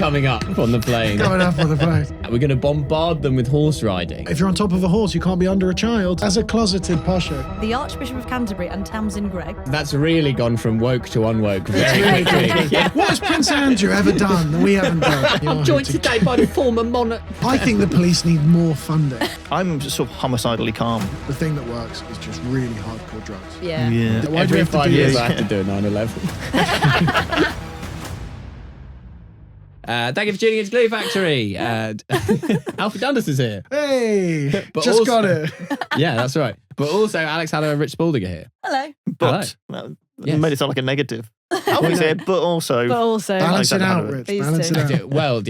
coming up on the plane. Coming up on the plane. We're going to bombard them with horse riding. If you're on top of a horse, you can't be under a child. As a closeted posher. The Archbishop of Canterbury and Tamsin Gregg. That's really gone from woke to unwoke very quickly. Yeah. What has Prince Andrew ever done that we haven't done? I'm joined today by the former monarch. I think the police need more funding. I'm sort of homicidally calm. The thing that works is just really hardcore drugs. Yeah. Why do we Every have to 5 do years this? I have to do a 9/11. Thank you for tuning into Glue Factory. Alfie Dundas is here. Hey, But just also- got it. Yeah, that's right. But also Alex Haddow and Rich Spalding are here. Hello. But Yes. made it sound like a negative. Alfie's here, but also... But also, Balance it Alexandra out, Haddow. Rich. These Balance two. it out. Well,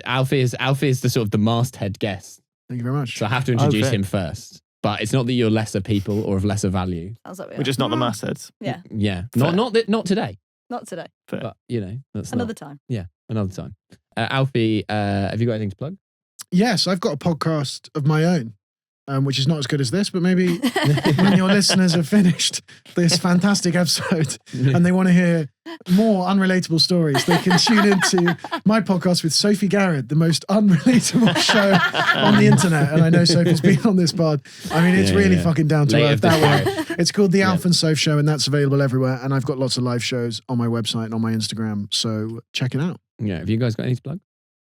Alfie is the sort of the masthead guest. Thank you very much. So I have to introduce Okay. him first. But it's not that you're lesser people or of lesser value. sounds like we We're are. just not the mastheads. Yeah, Yeah. Fair. Not today. not today. Fair. But, that's Another not. time. Yeah, another time. Alfie, have you got anything to plug? Yes, I've got a podcast of my own, which is not as good as this, but maybe when your listeners have finished this fantastic episode and they want to hear more unrelatable stories, they can tune into my podcast with Sophie Garrett, the most unrelatable show on the internet. And I know Sophie's been on this pod. I mean, it's Yeah, really yeah. fucking down to Late earth of the that way. show. It's called The Yeah. Alf and Soph Show, and that's available everywhere. And I've got lots of live shows on my website and on my Instagram. So check it out. Yeah, have you guys got anything to plug?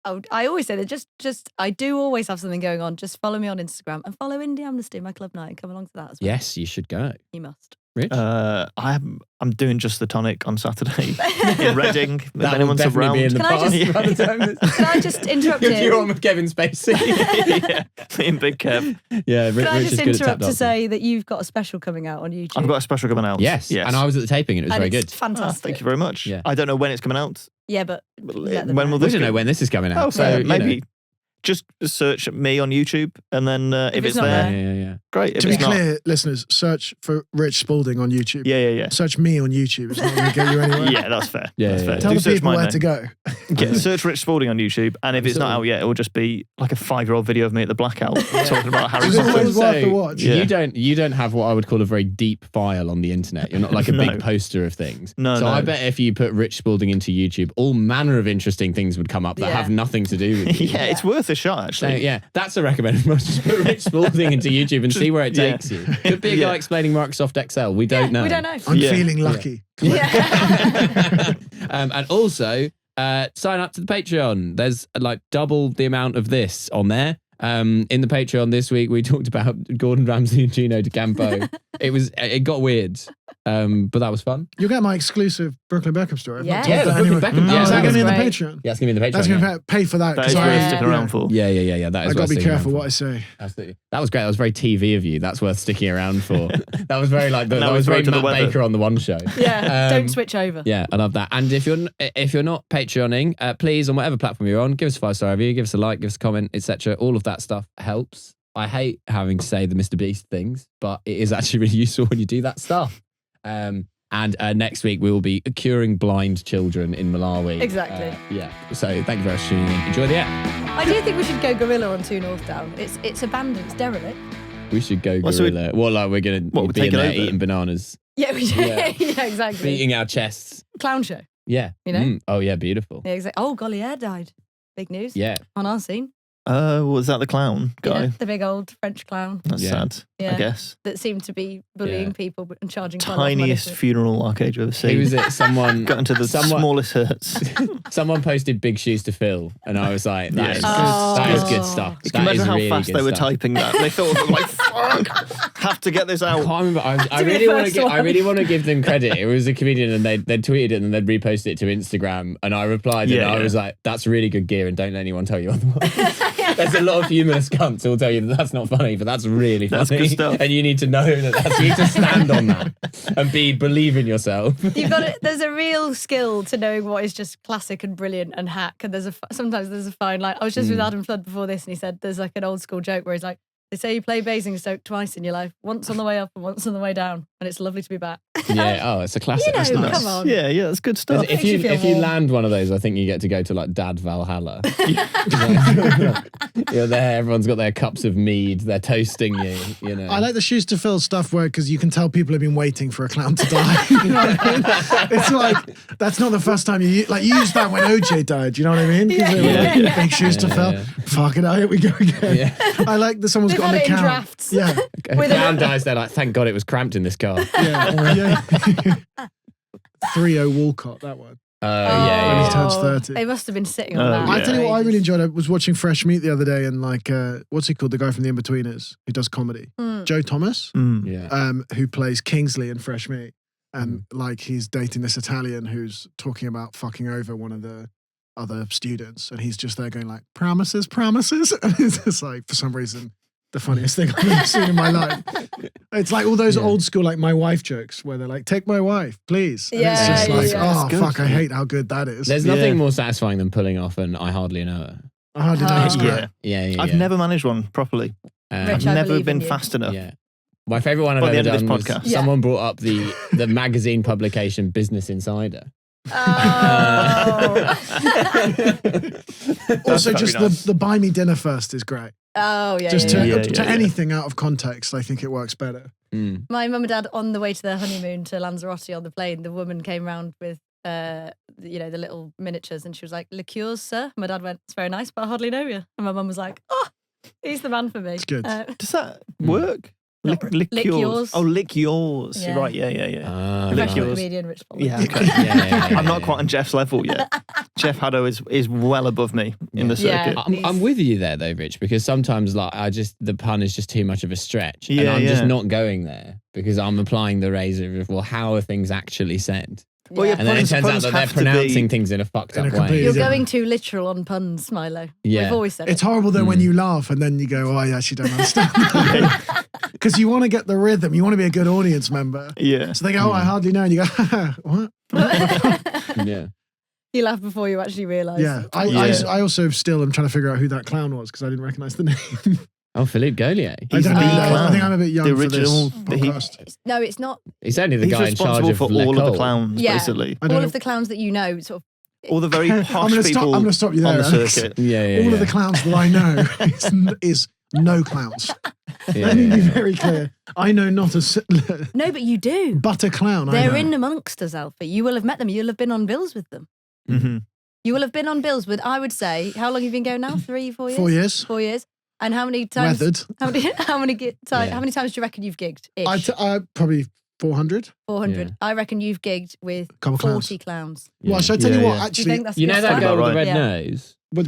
Oh, I always say that just I do always have something going on. Just follow me on Instagram and follow Indie Amnesty, my club night, and come along to that as well. Yes, you should go. You must. Rich? I'm doing Just the Tonic on Saturday in Reading. If That will anyone's definitely around. be in the Can I past just- by the time this- Can I just interrupt you? You're on with Kevin Spacey. Yeah, me and Big Kev. Yeah, Can I Rich is just good at tap interrupt to dancing. say that you've got a special coming out on YouTube? I've got a special coming out. Yes, and I was at the taping and it was and very it's good. fantastic. Thank you very much. Yeah. I don't know when it's coming out. Yeah, but let them When know. will We this don't know go? when this is coming out. Oh, so fair. you know. Maybe just search me on YouTube, and then if it's not there, Yeah. great. If To be it's not, clear, listeners, search for Rich Spalding on YouTube. yeah. Search me on YouTube. It's not going to get you anywhere. Yeah, that's fair. Yeah, That's yeah, fair. yeah. Tell Do the search people my where name. to go. Yeah, search Rich Spalding on YouTube, and if it's not out yet, it will just be like a 5-year-old video of me at the blackout talking about Harry It's Potter. always worth the watch. Yeah. You don't have what I would call a very deep file on the internet. You're not like a No. big poster of things. No, so no. I bet if you put Rich Spalding into YouTube, all manner of interesting things would come up that Yeah. have nothing to do with you. Yeah, it's worth a shot, So, actually. yeah, that's a recommendation. Just put Rich Spalding into YouTube and see where it Yeah. takes you. Could be a guy Yeah. explaining Microsoft Excel. We don't know. We don't know. I'm Yeah. feeling lucky. Yeah. And also, sign up to the Patreon. There's like double the amount of this on there. In the Patreon this week, we talked about Gordon Ramsay and Gino D'Acampo. It got weird, but that was fun. You'll get my exclusive Brooklyn Beckham story. I've not Yeah. told Yeah, that the Brooklyn anyway. Beckham. Yeah, Is that that going to be in the was Patreon? Yeah, it's gonna be in the Patreon. That's going to pay for that. That 'cause is worth Yeah. sticking around for. Yeah. That is I've got worth to be sticking careful around what I say. for. Absolutely. That was great. That was very TV of you. That's worth sticking around for. That was very like that Now was we very throw to the Matt weather. Baker on the One Show. Yeah. Um, Don't switch over. Yeah, I love that. And if you're not Patreoning, please, on whatever platform you're on, give us a 5-star review, give us a like, give us a comment, etc. All of that stuff helps. I hate having to say the Mr. Beast things, but it is actually really useful when you do that stuff. And next week we will be curing blind children in Malawi. Exactly. Yeah. So thank you very much for tuning in. Enjoy the app. I do think we should go gorilla on 2 North Down. It's abandoned. It's derelict. We should go Well, so we- gorilla. Well, like we're gonna What, we're be in taking there over? eating bananas, Yeah, we should. Yeah. Yeah, exactly. beating our chests. Clown show. Yeah. You know? Oh yeah, beautiful. Yeah, exactly. Oh, Gollier died. Big news. Yeah. On our scene. Was that the clown guy? Yeah, the big old French clown That's Yeah. sad, Yeah. I guess. that seemed to be bullying Yeah. people and charging quite a lot of money Tiniest for it. funeral arcade you've ever seen. Who was it? Someone Got into the smallest hurts. Someone posted big shoes to fill, and I was like, that Yeah. is Oh. that is good stuff. You can That is imagine how really fast good they were stuff. typing that. They thought, like, fuck, have to get this I out. can't remember. I be really the want to first give. I one. really want to give them credit. It was a comedian, and they'd tweeted it, and they'd reposted it to Instagram, and I replied, and Yeah, I yeah. was like, "That's really good gear, and don't let anyone tell you otherwise." There's a lot of humorless cunts who'll tell you that that's not funny, but that's really funny, That's good stuff. and you need to know that you need to stand on that and believe in yourself. You've got it. There's a real skill to knowing what is just classic and brilliant and hack. And sometimes there's a fine line. I was just with Adam Flood before this, and he said there's like an old school joke where he's like, they say you play Basingstoke twice in your life, once on the way up and once on the way down, and it's lovely to be back. Yeah. Oh, it's a classic. You know, That's come on. Yeah, that's good stuff. If Makes you you feel if you warm. land one of those, I think you get to go to like Dad Valhalla. You're there. Everyone's got their cups of mead. They're toasting you. You know. I like the shoes to fill stuff where because you can tell people have been waiting for a clown to die. You know what I mean? It's like that's not the first time you used that when OJ died. You know what I mean? 'Cause they were like, big shoes to fill. yeah. Fuck it, here we go again. Yeah. I like that someone's They've got an had it in account. drafts. Yeah, With Clown dies. They're like, thank God it was cramped in this car. yeah. 3-0 Walcott, that one. Yeah. When he Yeah. turns 30. They must have been sitting Oh, on that. yeah. I tell you what I really enjoyed. I was watching Fresh Meat the other day and like, what's he called? The guy from The Inbetweeners who does comedy. Joe Thomas, Yeah. who plays Kingsley in Fresh Meat. And like he's dating this Italian who's talking about fucking over one of the other students. And he's just there going like, promises. And it's just like, for some reason, the funniest thing I've ever seen in my life. It's like all those old school, like my wife jokes where they're like, take my wife, please. And it's just like, yeah. oh, It's good. fuck, I hate how good that is. There's nothing more satisfying than pulling off an I hardly know her. I hardly know it's great. Yeah. Yeah. I've never managed one properly. Rich, I've I never believe been in you. fast enough. Yeah. My favourite one I've By the ever end of done this was podcast. Yeah. someone brought up the magazine publication Business Insider. Oh. Also, very just nice. the buy me dinner first is great. Oh, yeah. Just yeah, to, yeah. to anything out of context, I think it works better. Mm. My mum and dad, on the way to their honeymoon to Lanzarote on the plane, the woman came round with, the little miniatures and she was like, liqueurs, sir. My dad went, it's very nice, but I hardly know you. And my mum was like, oh, he's the man for me. It's good. Does that work? Lick lick yours. yours. Oh, lick yours. Yeah. Right, yeah. Ah, Lick Professional yours. comedian, Rich Paul. Yeah, okay. Yeah. I'm not quite on Jeff's level yet. Jeff Haddow is well above me in the Yeah. circuit. I'm with you there though, Rich, because sometimes like the pun is just too much of a stretch, and Yeah, I'm just yeah. not going there because I'm applying the razor of well, how are things actually said? Well, yeah, And then it Puns- turns out puns that they're have to be- pronouncing things in a fucked In a up way. completely You're Yeah. going too literal on puns, Milo. Yeah. We've always said It's it. horrible though when you laugh and then you go, oh, I actually don't understand. Because you want to get the rhythm. You want to be a good audience member. Yeah. So they go, oh, I hardly know. And you go, what? Yeah. You laugh before you actually realise. Yeah. Yeah. I also still am trying to figure out who that clown was because I didn't recognize the name. Oh, Philippe Gaulier. I He's don't the know. I clown. think I'm a bit young The for this original- podcast. No, it's not. He's only the He's guy in charge responsible of for all of the L'Ecole. clowns, Yeah. basically. I don't All know. of the clowns that you know, sort of. All the very I'm posh gonna people I'm going to stop you there, on the Alex. circuit. Yeah. All of the clowns that I know is no clowns. Yeah, Let me be yeah. very clear. I know not No, but you do. but a clown. I They're know. in amongst us, Alfie. You will have met them. You'll have been on bills with them. Mm-hmm. You will have been on bills with, I would say, how long have you been going now? 3, 4 years? 4 years. 4 years. And how many times? Weathered. How many times do you reckon you've gigged? Ish? Probably 400. 400. Yeah. I reckon you've gigged with Couple 40 clowns. Well, shall I tell Yeah, you what? yeah. Do you Actually, think that's You know good that stuff? girl with the Right. red Yeah. nose? with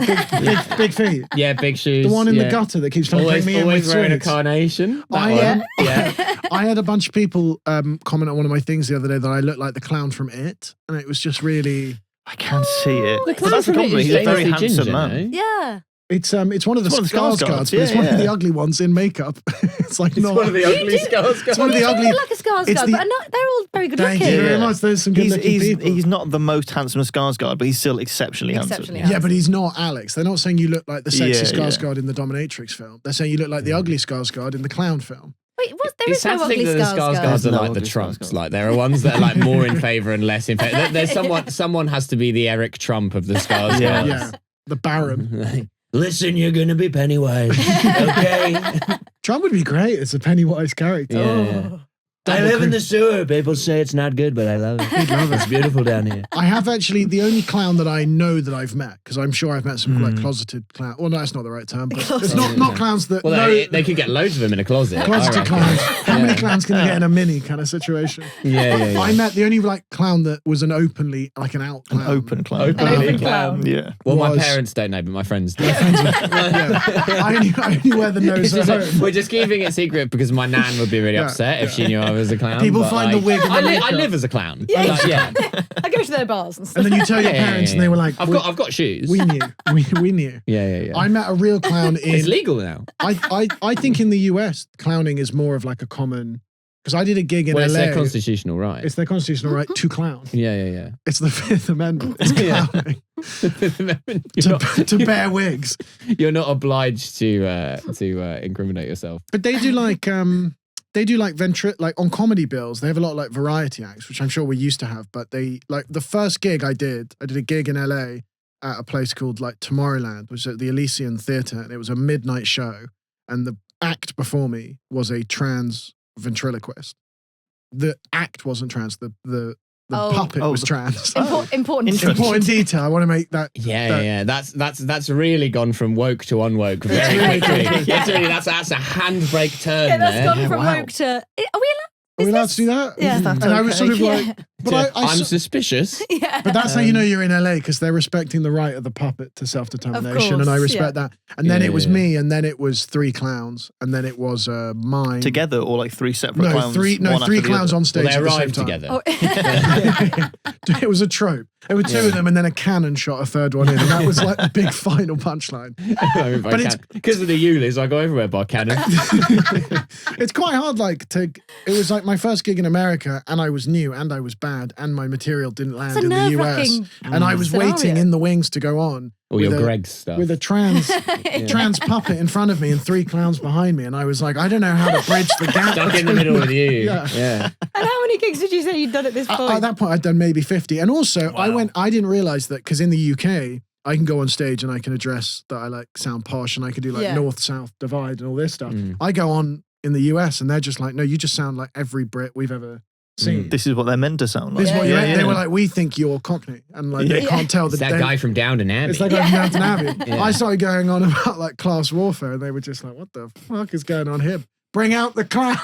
big feet. Yeah, big shoes. The one in yeah. the gutter that keeps trying Always, to bring me in always with wearing a sweets. carnation. That I one. am. Yeah. I had a bunch of people comment on one of my things the other day that I looked like the clown from It, and it was just really. I can't see it. The But that's a clown from compliment. it He's is a very famously handsome ginger, man. no? Yeah. It's one of the It's one of the Skarsgårds, Skarsgårds, but it's yeah, one of the yeah. ugly ones in makeup. It's like It's not. one of the ugly skulls. It's one of the You do ugly. look like a Skarsgård, it's the- but they're all very good Thank looking. you very Yeah. much. There's some good looking people. He's not the most handsome of Skarsgård, but he's still exceptionally handsome. Exceptionally Yeah, but he's not Alex. They're not saying you look like the sexy Yeah, yeah. Skarsgård in the Dominatrix film. They're saying you look like the ugly Skarsgård in the clown film. Wait, what? There It's is sad no to think ugly that the Skarsgårds Skarsgård. are No like the ugly Trumps. Skarsgårds. Like there are ones that are like more in favour and less in favour. There's someone has to be the Eric Trump of the Skarsgårds. Yeah. Yeah, the Baron. Listen, you're gonna be Pennywise, okay? Trump would be great as a Pennywise character. Yeah. I live in the sewer. People say it's not good, but I love it. love it. It's beautiful down here. I have actually the only clown that I know that I've met, because I'm sure I've met some like closeted clown. Well, no, that's not the right term, but it's Closeted. not clowns that Well, know they could get loads of them in a closet. I closeted reckon. clowns. How many clowns can you get in a mini kind of situation? Yeah. I met the only like clown that was an openly like an out clown. An open clown. Open An open clown. clown. Yeah. Well, my was- parents don't know, but my friends do. Yeah. I only wear the nose at home. We're just keeping it secret because my nan would be really Yeah, upset if she knew I was a clown. People but, find the wig and the I makeup. live as a clown. Yeah. Like, yeah. I go to their bars and stuff. And then you tell your Yeah, parents, yeah, and they yeah. were like, I've got shoes. we knew, we knew. Yeah. I met a real clown It's in. legal now. I think in the US, clowning is more of like a common. Because I did a gig in Well, it's LA. their constitutional right. It's their constitutional right to clown. Yeah. It's the Fifth Amendment. It's Yeah. clowning you're, not, to bear wigs. you're not obliged to incriminate yourself. But they do like they do like like on comedy bills, they have a lot of like variety acts, which I'm sure we used to have. But they like the first gig I did a gig in LA at a place called like Tomorrowland, which was at the Elysian Theatre, and it was a midnight show. And the act before me was a trans ventriloquist. The act wasn't trans. The puppet was trans. Important detail. I want to make that. Yeah. That's really gone from woke to unwoke very quickly. That's a handbrake turn. Yeah, that's there. gone from woke to. Are we allowed? Are we allowed to do that? Yeah. And I was sort of like, but I'm suspicious. Yeah. But that's how you know you're in LA, because they're respecting the right of the puppet to self-determination, and I respect that. And then it was me, and then it was 3 clowns, and then it was mine. Together, or like 3 separate clowns? Three clowns on stage. Well, they at the same arrived time. together. Oh. It was a trope. There were 2 of them, and then a cannon shot a third one in, and that was like the big final punchline. But it's because of the Yulis, I go everywhere by cannon. It's quite hard. It was like my first gig in America, and I was new, and I was bad, and my material didn't land in the US, and I was waiting in the wings to go on. All your Greg stuff. With a trans puppet in front of me and 3 clowns behind me, and I was like, I don't know how to bridge the gap. Stuck in the middle with you. Yeah. And how many gigs did you say you'd done at this point? At that point, I'd done maybe 50. And also, I didn't realize that, because in the UK, I can go on stage and I can address that I like sound posh, and I can do like north-south divide and all this stuff. I go on in the US, and they're just like, no, you just sound like every Brit we've ever seen. This is what they're meant to sound like. This is what they were like, we think you're Cockney, and like they can't tell that guy from Downton Abbey. It's that guy from Downton Abbey. I started going on about like class warfare, and they were just like, what the fuck is going on here? Bring out the clown.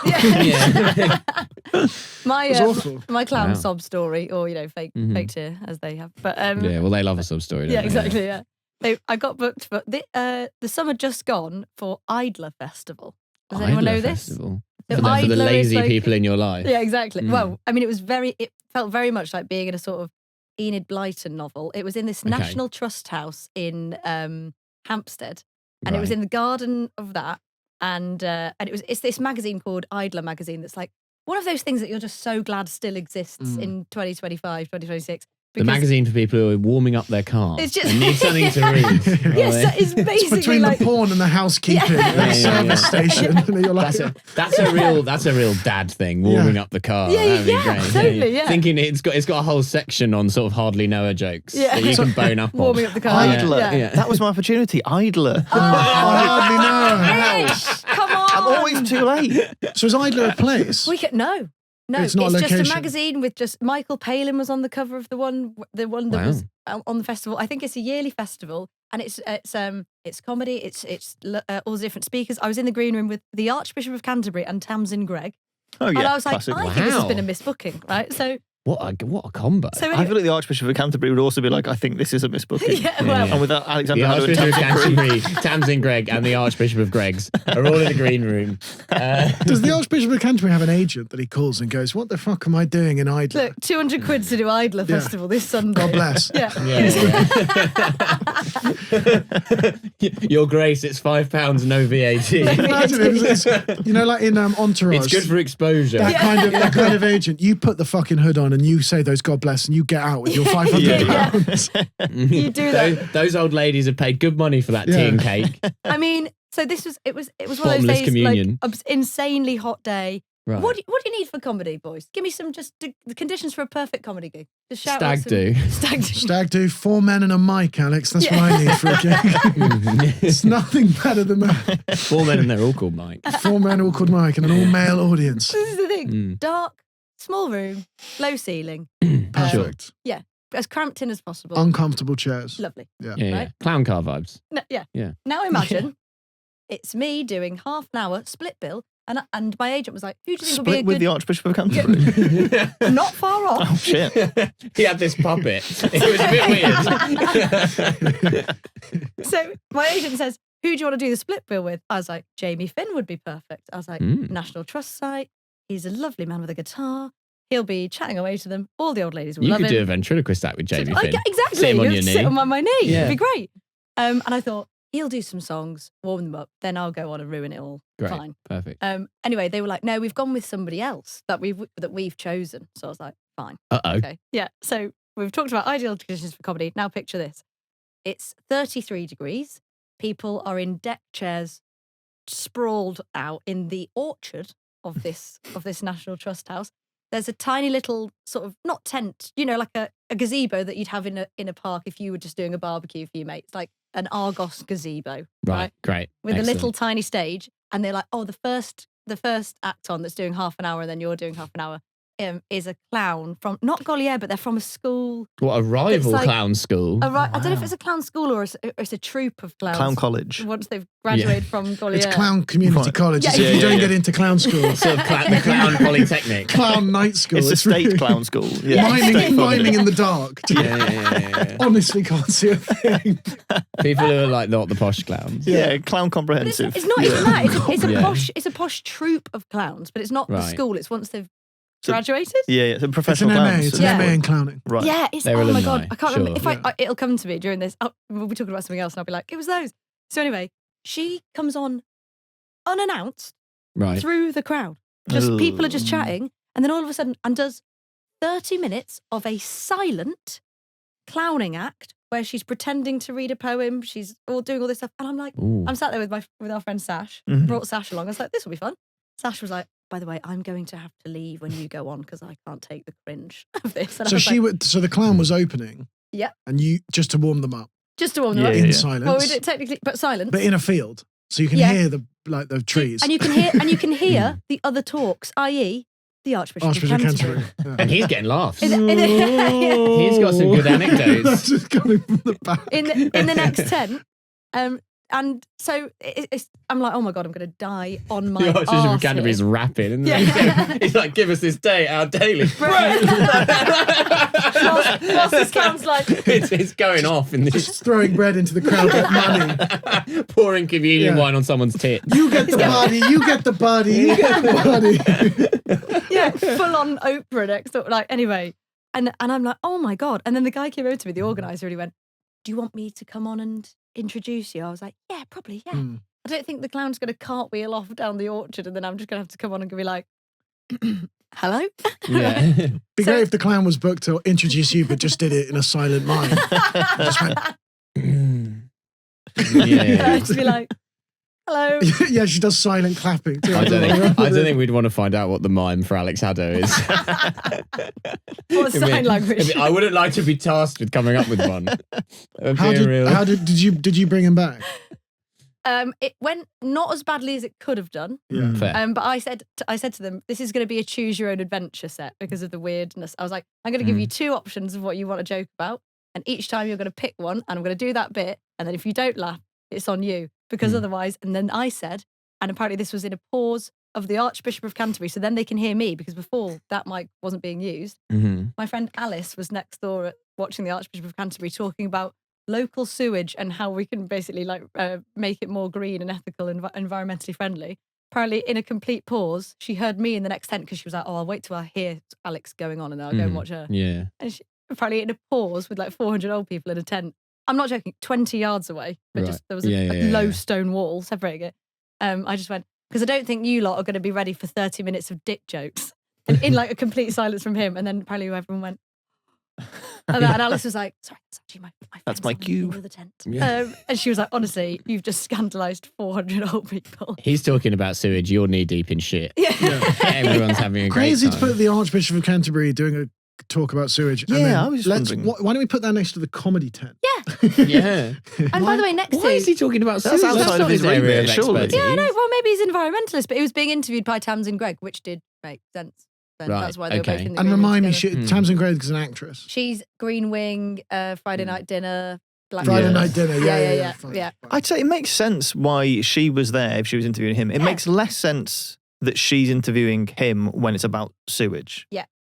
My clown sob story, or fake tear, as they have. But well, they love a sob story. Yeah, exactly. Yeah, I got booked for the summer just gone for Idler Festival. Does anyone know this? Festival. For the lazy people in your life. Yeah, exactly. Well, I mean, it felt very much like being in a sort of Enid Blyton novel. It was in this National Trust house in Hampstead, and it was in the garden of that. And it's this magazine called Idler magazine that's like one of those things that you're just so glad still exists in 2025, 2026. The magazine for people who are warming up their car. It's just and need something to read. Yes, it's basically it's between like the porn and the housekeeping at the service station. And you're like, that's a real dad thing, warming up the car. Yeah, totally. Yeah. Thinking it's got a whole section on sort of hardly Noah jokes that you can bone up on. Warming up the car. Idler. Yeah. That was my opportunity. Idler. hardly know. Come on. I'm always too late. So is Idler a place? No, it's not just a magazine with just Michael Palin was on the cover of the one that was on the festival. I think it's a yearly festival, and it's comedy. It's all the different speakers. I was in the green room with the Archbishop of Canterbury and Tamsin Gregg. Oh yeah, and I was classic. like, I think this has been a misbooking, right? So. What a combo. So anyway, I feel like the Archbishop of Canterbury would also be like, I think this is a misbooking. And with Alexandra, the Archbishop of Canterbury, Tamsin Gregg, and the Archbishop of Greggs are all in the green room. Does the Archbishop of Canterbury have an agent that he calls and goes, what the fuck am I doing in Idler? Look, 200 quid to do Idler Festival this Sunday. God bless. Your Grace, it's £5, no VAT. Imagine it's like in Entourage. It's good for exposure. That kind of agent. You put the fucking hood on and you say those God bless and you get out with your £500. You do that. Those old ladies have paid good money for that tea and cake. I mean, so it was one of Bottomless those days, communion. like insanely hot day. Right. What do you need for comedy, boys? Give me some the conditions for a perfect comedy gig. Just shout Stag do. Stag do. 4 men and a mic, Alex. That's what I need for a gig. It's nothing better than that. 4 men and they're all called Mike. 4 men all called Mike and an all-male audience. This is the thing. Dark, small room, low ceiling. Perfect. Yeah. As cramped in as possible. Uncomfortable chairs. Lovely. Yeah. Clown car vibes. No, yeah. Now imagine it's me doing half an hour split bill, and my agent was like, "Who do you think would be a with good?" the Archbishop of Canterbury. Not far off. Oh shit! He had this puppet. It was a bit weird. So my agent says, "Who do you want to do the split bill with?" I was like, "Jamie Finn would be perfect." I was like, "National Trust site. He's a lovely man with a guitar. He'll be chatting away to them. All the old ladies will love him." You could do a ventriloquist act with Jamie Finn. Exactly. Sit him on your knee. Sit on my knee. Yeah. It'd be great. And I thought, he'll do some songs, warm them up, then I'll go on and ruin it all. Great. Fine. Perfect. Anyway, they were like, "No, we've gone with somebody else that we've chosen." So I was like, "Fine." Uh-oh. Okay. Yeah. So we've talked about ideal conditions for comedy. Now picture this. It's 33 degrees. People are in deck chairs sprawled out in the orchard of this National Trust house. There's a tiny little sort of not tent, like a gazebo that you'd have in a park if you were just doing a barbecue for your mates, like an Argos gazebo, right? Great. With Excellent. a little tiny stage, and they're like, oh, the first act on that's doing half an hour, and then you're doing half an hour. Is a clown from not Goliath, but they're from a school. What, a rival clown school? I don't know if it's a clown school or it's a troupe of clowns. Clown college. Once they've graduated from Goliath. It's clown community college. Yeah, As if you don't get into clown school. Sort of the clown polytechnic. Clown night school. It's a state clown school. Yeah. Miming in the dark. Yeah. Honestly can't see a thing. People who are like not the posh clowns. Yeah, clown comprehensive. It's not even that. It's a posh troupe of clowns, but it's not the school. It's once they've graduated. Yeah, it's a professional MA. clowns. It's an MA in clowning. Right. Yeah, it's They're oh my alumni, god, I can't remember. sure. It'll come to me during this. We'll be talking about something else, and I'll be like, it was those. So anyway, she comes on unannounced through the crowd. Just people are just chatting, and then all of a sudden, and does 30 minutes of a silent clowning act where she's pretending to read a poem. She's all doing all this stuff, and I'm like, I'm sat there with our friend Sash. Brought Sash along. I was like, this will be fun. Sash was like, by the way, I'm going to have to leave when you go on because I can't take the cringe of this. And So the clown was opening. Yeah. And you just to warm them up. Just to warm them up. In silence. Well, we did technically, but silence. But in a field, so you can hear the trees. And you can hear the other talks, i.e., the Archbishop of Canterbury. Yeah. And he's getting laughs. He's He's got some good anecdotes. That's just coming from the back. in the next tent. And so I'm like, oh my God, I'm going to die on my The Archbishop of arse Canterbury's here. rapping. And he's like, give us this day, our daily. Whilst this clown's like... It's going off in this. Just throwing bread into the crowd like money. Pouring communion wine on someone's tit. You get the body, you get the body, you get the body. Yeah, full on Oprah next door. Like, anyway. And I'm like, oh my God. And then the guy came over to me, the organizer, and he went, do you want me to come on and introduce you? I was like, yeah, probably, yeah. I don't think the clown's going to cartwheel off down the orchard and then I'm just going to have to come on and be like, hello? Yeah. Be great if the clown was booked to introduce you, but just did it in a silent mind. Just went, Just be like, hello. yeah, she does silent clapping too. I don't think we'd want to find out what the mime for Alex Haddow is. What sign language? I wouldn't like to be tasked with coming up with one. How did you bring him back? It went not as badly as it could have done. Yeah. Fair. But I said to them, this is going to be a choose your own adventure set because of the weirdness. I was like, I'm going to give you two options of what you want to joke about, and each time you're going to pick one, and I'm going to do that bit, and then if you don't laugh, it's on you because otherwise. And then I said, and apparently this was in a pause of the Archbishop of Canterbury, so then they can hear me because before that mic wasn't being used. My friend Alice was next door watching the Archbishop of Canterbury talking about local sewage and how we can basically make it more green and ethical and environmentally friendly. Apparently, in a complete pause, she heard me in the next tent because she was like, "Oh, I'll wait till I hear Alex going on and then I'll go and watch her." Yeah. And apparently, in a pause with like 400 old people in a tent. I'm not joking. 20 yards away, but just there was a low stone wall separating it. I just went because I don't think you lot are going to be ready for 30 minutes of dick jokes, and in like a complete silence from him. And then apparently everyone went. And Alice was like, sorry, that's actually my That's my cue. The tent. Yeah. And she was like, honestly, you've just scandalised 400 old people. He's talking about sewage. You're knee deep in shit. Yeah. Everyone's having a great Crazy time. to put the Archbishop of Canterbury doing a talk about sewage. Yeah, and then I was just wondering. why don't we put that next to the comedy tent? Yeah. And by the way, next Why to... is he talking about That's sewage? outside not of his area remit, of surely. expertise. Yeah, I know. Well, maybe he's environmentalist, but he was being interviewed by Tamsin Gregg, which did make sense. Then Right, that's why they were both in the And agreement remind me, together. Tamsin Gregg is an actress. She's Green Wing, Friday Night Dinner, Black Friday Yeah. Night Dinner. Yeah. Fine. I'd say it makes sense why she was there if she was interviewing him. It makes less sense that she's interviewing him when it's about sewage.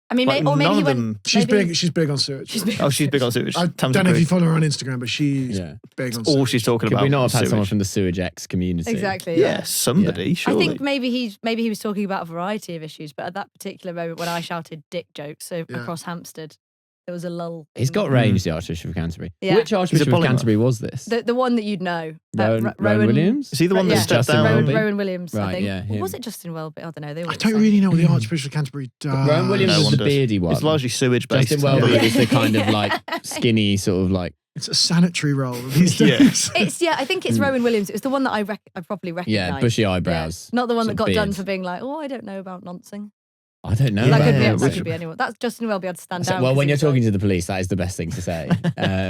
I mean, Like, or maybe none he of went... them- She's maybe- big. She's big on sewage. She's big. Oh, she's big on sewage. I Tamsin don't know if Gregg. you follow her on Instagram, but she's Yeah. big on All sewage. she's talking Could about we not have had sewage. someone from the Sewage X community? Exactly. Yeah, somebody, I surely. think maybe he was talking about a variety of issues, but at that particular moment when I shouted dick jokes across Hampstead, there was a lull. He's got range, the Archbishop of Canterbury. Yeah. Which Archbishop of polymath. Canterbury was this? The one that you'd know. Rowan Williams? Is he the one that Yeah. stepped Justin down? Welby? Rowan Williams, I Right, think. yeah, Or him. was it Justin Welby? I don't know. They were I the don't same. really know what the Archbishop of Canterbury does. Rowan Williams No was one the does. beardy one. It's largely sewage based. Justin Welby Yeah. is the kind of like skinny sort of like It's a sanitary role these days. I think it's Rowan Williams. It was the one that I properly recognised. Yeah, bushy eyebrows. Not the one that sort got of done beard. for being like, I don't know about noncing. I don't know. That about could be anyone. That's Justin will be able to stand down. Well, when 'cause you're he's talking like- to the police, that is the best thing to say.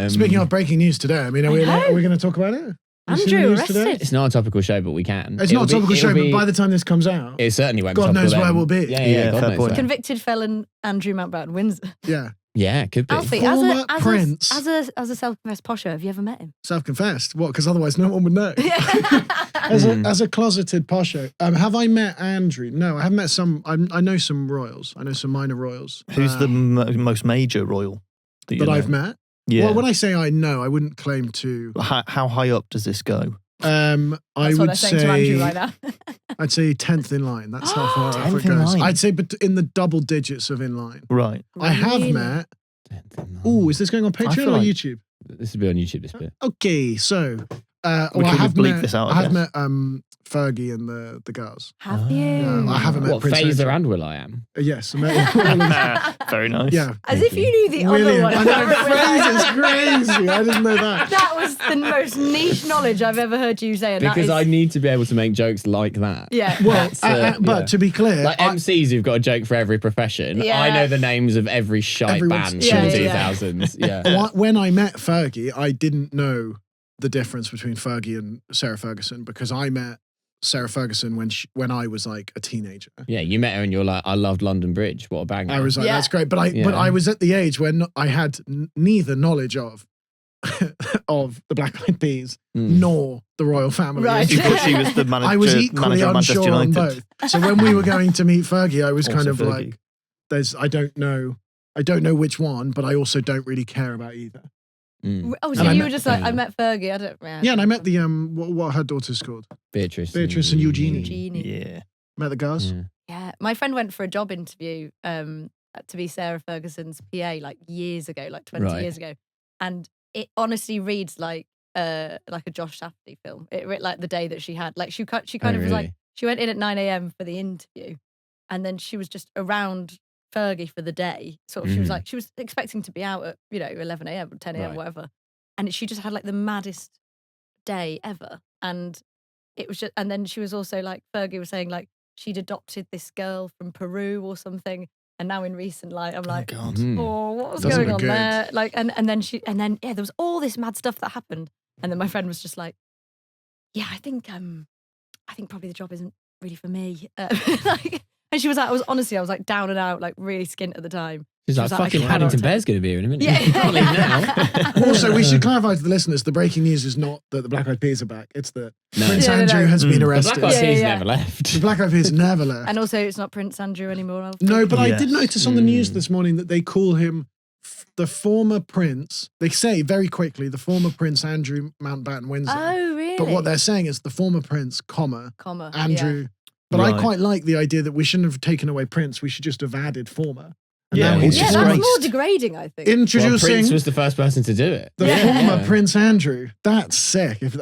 Speaking of breaking news today, I mean, are we going to talk about it? Have you seen the Andrew news arrested. today? It's not a topical show, but we can. It's not a topical show, but by the time this comes out, it certainly won't. God be knows topical where then. we'll be. Yeah, God fair knows point. where. Convicted felon Andrew Mountbatten wins. yeah, Yeah, it could be. Alfie, Former prince. as a self-confessed posher, have you ever met him? self-confessed. What? Because otherwise, no one would know. As a closeted posho, have I met Andrew? No, I have met some. I know some royals. I know some minor royals. Who's the most major royal that that I've met? Yeah. Well, when I say I know, I wouldn't claim to. How high up does this go? I That's what would they're saying to Andrew right now. I'd say 10th in line. That's how far up 10th it in goes. line? I'd say in the double digits of in line. Right. I have Really? met. Oh, is this going on Patreon feel or like- YouTube? This will be on YouTube. This bit. Okay, so We well, I could have bleep met, this out, I I have guess. met Fergie and the girls. Have you? Yeah, I haven't met What, Prince Phaser Andrew. and Will I Am? Yes, I met Very nice. yeah. As if you knew the other William. one. I know, Fraser's crazy. I didn't know that. That was the most niche knowledge I've ever heard you say. And Because that I is, need to be able to make jokes like that. Yeah. Well, That's, but yeah. to be clear, Like MCs who've got a joke for every profession. Yeah. I know the names of every shite Everyone's- band Yeah, from the yeah. 2000s. Yeah. when I met Fergie, I didn't know the difference between Fergie and Sarah Ferguson because I met Sarah Ferguson when I was like a teenager. Yeah, you met her and you're like, I loved London Bridge. What a banger. I was like, Yeah. that's great, but Yeah. I was at the age when I had neither knowledge of of the Black Eyed Peas nor the royal family. Right. You thought she was the manager, I was equally manager of Manchester unsure on United. both. So when we were going to meet Fergie, I was kind Also of Fergie. like, I don't know which one, but I also don't really care about either. Oh, so And I you met- were just like, I met Fergie. I don't. Yeah, and I met the what her daughter's called. Beatrice and Eugenie. Eugenie. Yeah. Met the girls. Yeah. Yeah, my friend went for a job interview to be Sarah Ferguson's PA like years ago, like 20 Right. years ago, and it honestly reads like a Josh Safdie film. It read like the day that she had, like she kind of was like, really? she went in at 9 a.m. for the interview, and then she was just around Fergie for the day. Sort of, she was like, she was expecting to be out at 11 a.m. or 10 a.m. Right. whatever, and she just had like the maddest day ever, and it was just, and then she was also like, Fergie was saying like she'd adopted this girl from Peru or something, and now in recent light, I'm like, God. oh, what was Doesn't going look on good. there? Like, and then there was all this mad stuff that happened, and then my friend was just like, yeah, I think probably the job isn't really for me. Like, and she was like, I was like down and out, like really skint at the time. She's She like, was like, fucking I cannot Paddington tell. Bear's going to be here in a minute. Yeah. You can't leave now. Also, we should clarify to the listeners: the breaking news is not that the Black Eyed Peas are back; it's that No. Prince Yeah, no, Andrew no. has been The arrested. Black Eyed Yeah, Peas yeah. never left. The Black Eyed Peas never left. And also, it's not Prince Andrew anymore. Alfie. No, but I did Yes. notice on the news this morning that they call him the former prince. They say very quickly the former Prince Andrew Mountbatten Windsor. Oh, really? But what they're saying is the former prince, comma, comma Andrew. But I Right. quite like the idea that we shouldn't have taken away Prince. We should just have added former. And Yeah, now he's Yeah, just that's like more degrading, I think. Well, introducing Prince was the first person to do it. the Yeah. former Yeah. Prince Andrew. That's sick. That's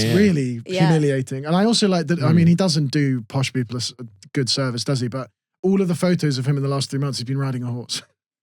Yeah. really Yeah. humiliating. And I also like that. I mean, he doesn't do posh people a good service, does he? But all of the photos of him in the last 3 months, he's been riding a horse.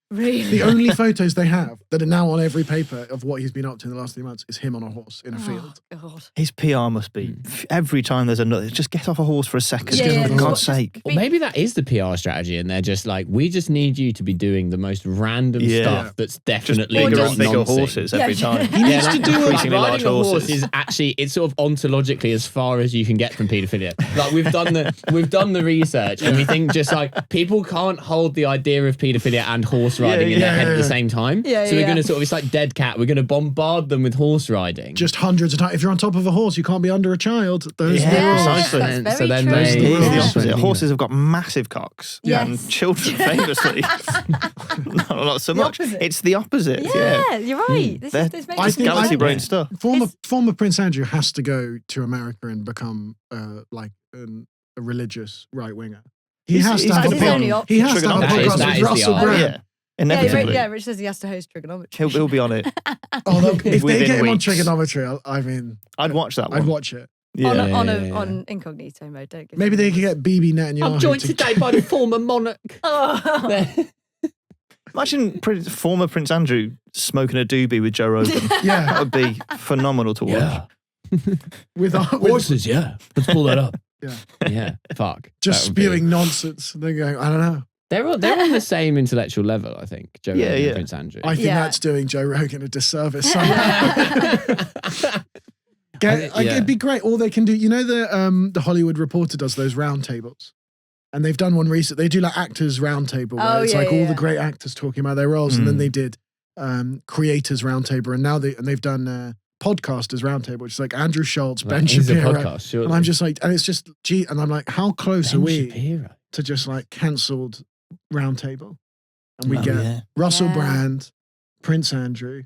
Really? The only photos they have that are now on every paper of what he's been up to in the last 3 months is him on a horse in a field. Oh, God. His PR must be every time there's another. Just get off a horse for a second. Yeah, For God's sake. Or maybe that is the PR strategy, and they're just like, we just need you to be doing the most random Yeah. stuff that's Just definitely bigger not and bigger nonsense. horses every Yeah. time. He needs to do increasingly large riding a horse horses. is actually, it's sort of ontologically as far as you can get from paedophilia. Like we've done the research, and we think just like people can't hold the idea of paedophilia and horse riding in their head at the same time. Yeah, so we're yeah. going to sort of, it's like Dead Cat. We're going to bombard them with horse riding. Just hundreds of times. If you're on top of a horse, you can't be under a child. Those are the Yeah, rules. precisely. That's very So then true. they- It is the Yeah. opposite. Horses have got massive cocks. Yes. And children famously. not so The much. opposite. It's the opposite. Yeah, you're right. This They're- makes I think- Galaxy I- brain stuff. Former Prince Andrew has to go to America and become like a religious right winger. He He's- has to he's have a That's his only podcast. option. He has to have a That is- podcast that with is the Russell idea. Brand. Yeah. Inevitably. Yeah, Rich says he has to host trigonometry. He'll be on it. Although if they Within get him on weeks. trigonometry, I mean, I'd watch that one. I'd watch it. Yeah. on incognito mode. Don't give Maybe him they the- could get BB Netanyahu. I'm joined to- today by the former monarch. Oh. Imagine former Prince Andrew smoking a doobie with Joe Rogan. Yeah. That would be phenomenal to watch. With Horses, yeah. Let's pull that up. Yeah. Yeah. Fuck. just That would be- spewing nonsense. They're going, I don't know. They're on the same intellectual level, I think. Joe Rogan and Prince Andrew. I think Yeah. that's doing Joe Rogan a disservice. It'd be great. All they can do, you know, the Hollywood Reporter does those roundtables, and they've done one recent. They do like actors roundtable, where it's like all the great actors talking about their roles, and then they did creators roundtable, and now they've done podcasters roundtable, which is like Andrew Schultz, Ben Shapiro, a podcast, surely. and I'm just like, and it's just and I'm like, how close Ben are we Shapiro. to just like cancelled roundtable? And we Oh, get yeah. Russell Yeah. Brand, Prince Andrew.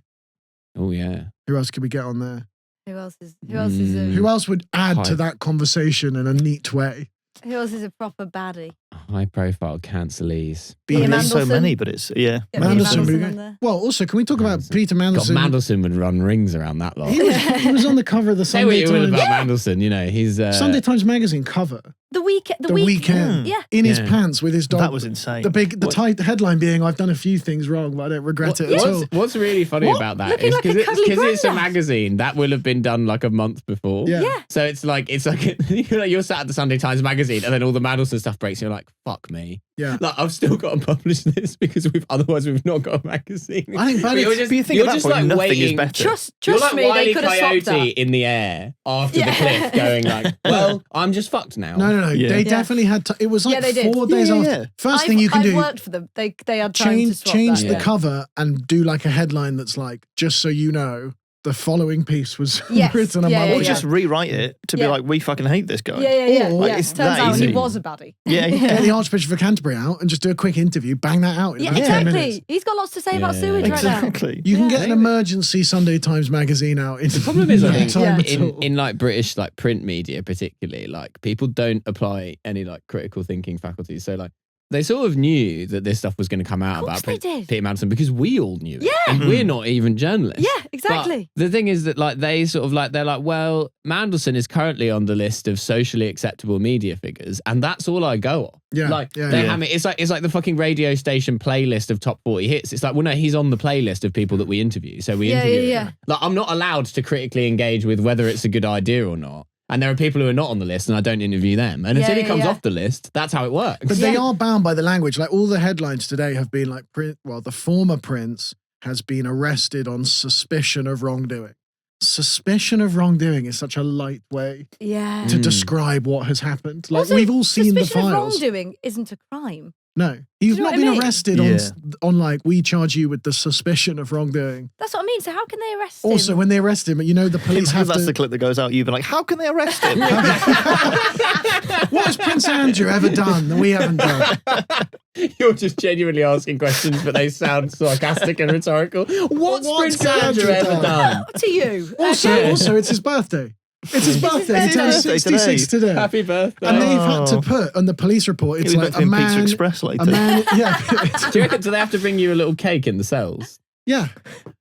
Oh, yeah. Who else could we get on there? Who else is Who else would add to Hi. that conversation in a neat way? a proper baddie? High profile cancelees. Peter There's so Mandelson. many, but it's, Get Peter Mandelson Mandelson would be on great. there. Well, also, can we talk about Mandelson. Peter God, Mandelson? Mandelson would run rings around that lot. He was on the cover of the Say what Sunday you will Times. about Mandelson, you know, he's... Sunday Times magazine cover. The weekend. The weekend. Yeah. In his Yeah. pants with his dog. that was insane. The tight headline being, I've done a few things wrong, but I don't regret it at all. What's really funny about that Looking is like a because cuddly it's a granddad. magazine that will have been done like a month before. Yeah. Yeah. So it's like you're sat at the Sunday Times magazine and then all the Mandelson stuff breaks and you're like, fuck me. Yeah. Like I've still got to publish this because otherwise we've not got a magazine. I think But you're But you think you're at that just point, like nothing is waiting. better. You're Trust like me, Wile they could have swapped Coyote that. in the air after the Yeah. cliff going like, well, I'm just fucked now. No. Yeah. They Yeah. definitely had to. It was like Yeah, they did. 4 days Yeah, after. yeah. First thing you can I've do, worked for them. They had time to swap change that. the Yeah. cover and do like a headline that's like, just so you know, the following piece was Yes. written a Yeah, month yeah, Or ago. just rewrite it to be Yeah. like, we fucking hate this guy. Yeah. Or- Like, yeah. it's Turns that out he easy. was a baddie. Yeah, Get the Archbishop of Canterbury out and just do a quick interview, bang that out in Yeah, about 10 minutes. exactly. He's got lots to say about Yeah. sewage right now. Exactly. You can get Yeah. an emergency Sunday Times magazine out. The problem is, I think, time Yeah. at all. in like British like print media, particularly, like people don't apply any like critical thinking faculties. So like they sort of knew that this stuff was going to come out Of course about they did. Peter Mandelson because we all knew it. Yeah. And we're not even journalists. Yeah, exactly. But the thing is that like they sort of like they're like, well, Mandelson is currently on the list of socially acceptable media figures, and that's all I go off. Yeah, Like yeah, they yeah. hammer it's like the fucking radio station playlist of top 40 hits. It's like, well, no, he's on the playlist of people that we interview. So we Yeah, interview yeah, him. yeah. Like I'm not allowed to critically engage with whether it's a good idea or not. And there are people who are not on the list and I don't interview them. And until he Yeah, comes yeah. off the list, that's how it works. But they Yeah. are bound by the language. Like all the headlines today have been like, the former prince has been arrested on suspicion of wrongdoing. Suspicion of wrongdoing is such a light way Yeah. to Mm. describe what has happened. Like Also, we've all seen the suspicion of files. wrongdoing isn't a crime. No, he's know not what I been mean? arrested Yeah. on like, we charge you with the suspicion of wrongdoing. That's what I mean. So how can they arrest him? Also, when they arrest him, you know, the police have That's to. the clip that goes out. You've been like, how can they arrest him? What has Prince Andrew ever done that we haven't done? You're just genuinely asking questions, but they sound sarcastic and rhetorical. What's Prince Andrew ever done? to you. Also, it's his birthday. It's his birthday. He his turns birthday 66 today. Happy birthday. And they've had to Oh. put on the police report, it's He was like meant to a be in Pizza man. Express later. A man, yeah. Do you reckon, do they have to bring you a little cake in the cells? Yeah.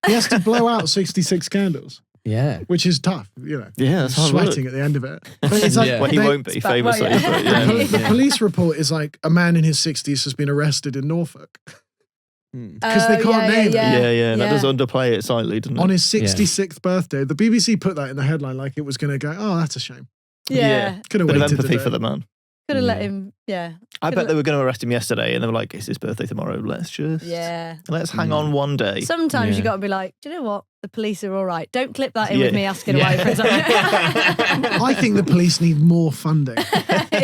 He has to blow out 66 candles, Yeah. which is tough, you know. Yeah, that's hard Sweating work. at the end of it. But it's like, Yeah. Well, he they- won't be, It's back- famously. well, yeah. But yeah. the police report is like a man in his 60s has been arrested in Norfolk because they can't name it. Yeah, that does underplay it slightly, doesn't it? On his 66th birthday. The BBC put that in the headline like it was going to go, oh, that's a shame. Yeah. Could have Bit of waited empathy today. for the man. Could have let Yeah. him. Yeah. I Could bet have- they were going to arrest him yesterday, and they were like, "It's his birthday tomorrow. Let's hang on one day." Sometimes Yeah. you got to be like, do you know what? The police are all right. Don't clip that in Yeah. with me asking why your friends. I think the police need more funding.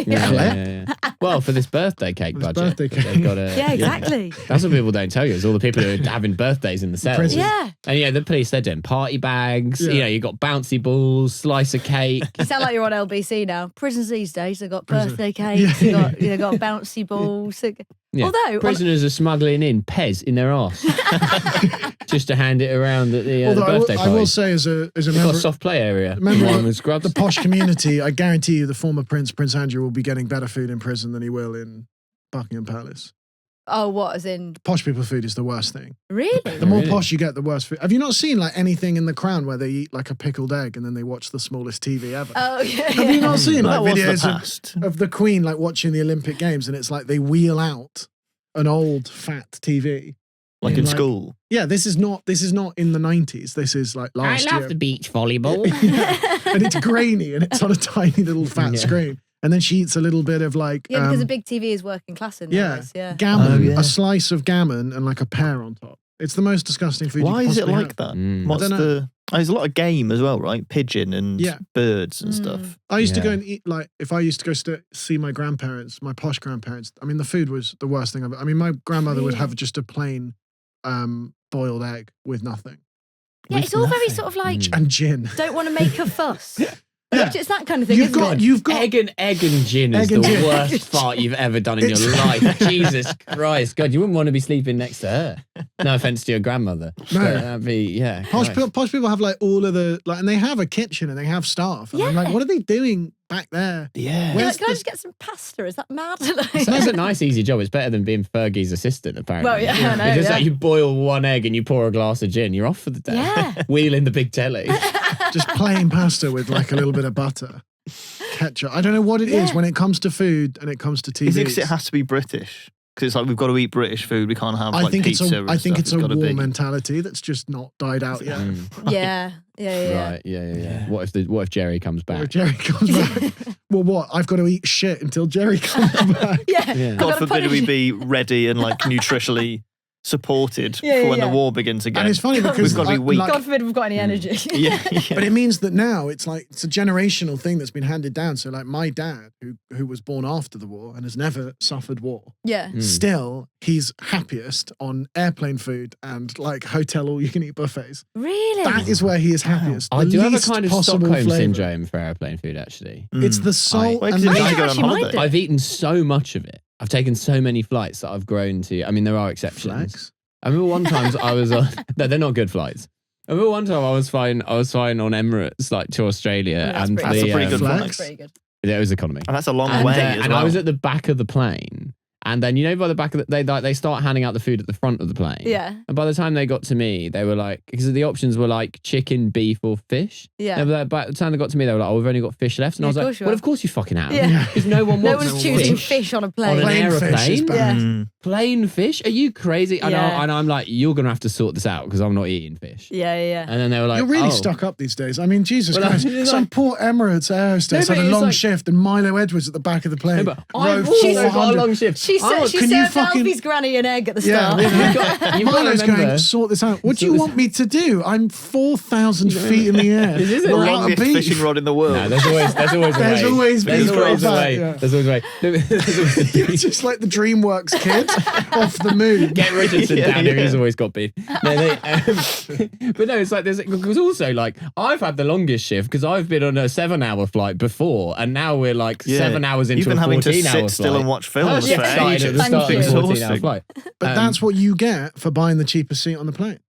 Yeah. Well, for this birthday cake This budget, birthday they've cake. got a, Yeah, exactly. That's what people don't tell you. Is all the people who are having birthdays in the cells. Prison. Yeah. And yeah, the police, they're doing party bags. Yeah. You know, you got bouncy balls, slice of cake. You sound like you're on LBC now. Prisons these days, they've got Prison. birthday cakes, Yeah. they've got bouncy balls. Yeah. Although, prisoners are smuggling in Pez in their arse just to hand it around at the Although birthday I party. will say, as a They've got member, a soft play area. Remember One with scrubs. the posh community, I guarantee you the former Prince Andrew, will be getting better food in prison than he will in Buckingham Palace. oh, what? As in, Posh people food is the worst thing. really? The more Really? posh you get, the worse food. Have you not seen like anything in The Crown where they eat like a pickled egg and then they watch the smallest TV ever? Oh, yeah. Have you not seen That like was the videos past. of the Queen like watching the Olympic Games and it's like they wheel out an old fat TV Like in school. Yeah, this is not in the 90s. This is like last year. beach volleyball. And it's grainy and it's on a tiny little fat screen. And then she eats a little bit of like Yeah, because a big TV is working class in those. Yeah. gammon, a slice of gammon and like a pear on top. It's the most disgusting food. Why you is it possibly like have. that? Mm. What's there's a lot of game as well, right? Pigeon and birds and stuff. I used to go and eat, like, if I used to go see my grandparents, my posh grandparents, I mean, the food was the worst thing ever. I mean, my grandmother would have just a plain boiled egg with nothing. Yeah, it's all very sort of like, And gin. don't want to make a fuss. Yeah. It's that kind of thing, isn't it? You've got egg and gin is the worst fart you've ever done in your life. Jesus Christ. God, you wouldn't want to be sleeping next to her. No offense to your grandmother. No. But that'd be, Posh people have like all of the, like, and they have a kitchen and they have staff. And I'm like, what are they doing back there? Yeah. You're like, can I just get some pasta? Is that mad? It's a nice, easy job. It's better than being Fergie's assistant, apparently. Well, yeah, I know, It's just yeah. like you boil one egg and you pour a glass of gin. You're off for the day. Yeah. Wheeling the big telly. Just plain pasta with like a little bit of butter. Ketchup. I don't know what it is when it comes to food and it comes to TV. Is it because it has to be British? Because it's like we've got to eat British food. We can't have like pizza. I think it's a gotta war be. mentality that's just not died out yet. Yeah. Right, yeah. What if Jerry comes Or back? Jerry comes back. Well, what? I've got to eat shit until Jerry comes back. Yeah. God forbid we be ready and like nutritionally supported for when the war begins again. And it's funny because we've got to be weak. God forbid we've got any energy. yeah. But it means that now it's like it's a generational thing that's been handed down. So like my dad, who was born after the war and has never suffered war, Yeah. still he's happiest on airplane food and like hotel all you can eat buffets. Really? That is where he is happiest. I The do have a least kind of possible Stockholm flavour. syndrome for airplane food, actually. It's the salt Well, and 'cause it the means you go on actually mind holiday. it. I've eaten so much of it. I've taken so many flights that I've grown to. I mean, there are exceptions. flags. I remember one time I was on. No, they're not good flights. I remember one time I was flying on Emirates, like to Australia, Yeah, that's and pretty That's a pretty good flags. flight. Pretty good. Yeah, it was economy. And that's a long And, way and as well. I was at the back of the plane, and then by the back of they start handing out the food at the front of the plane. Yeah. And by the time they got to me, they were like, because the options were like chicken, beef, or fish. Yeah. And by the time they got to me, they were like, "Oh, we've only got fish left." And Yeah, I was of like, course you "Well, have. of course you fucking have." Yeah. Because no one No wants one's choosing fish fish on a on plane. an Plain fish is aeroplane. bad. Yeah. Plain fish? Are you crazy? And, Yeah. I'm like, "You're gonna have to sort this out because I'm not eating fish." Yeah. And then they were like, You're really "Oh." stuck up these days. I mean, Jesus Well, Christ. it's Some like- poor Emirates air hostess No, but had a it's long like- shift and Milo Edwards at the back of the plane. No, but Row I've also got a 400. long shift. She Oh, she can you served fucking- Alfie's granny an egg at the Yeah, start. You've got Milo's to going, remember. sort this out. What do you Sort want me to do? I'm 4,000 feet in the air. This isn't We're like out of longest beef. fishing rod in the world. No, there's always a way. There's always There's beef always a got way. back, yeah. There's always a way. There's always a You're just like the DreamWorks kid off the moon. Get Richardson Yeah, down here. yeah. He's always got beef. No, but no, it's like because also like I've had the longest shift because I've been on a 7-hour flight before, and now we're like Yeah. 7 hours into You've been a having to 14-hour sit flight. still and watch films Yeah, for started at ages. the start of a Thank you. 14-hour Exhausting. flight. But that's what you get for buying the cheapest seat on the plane.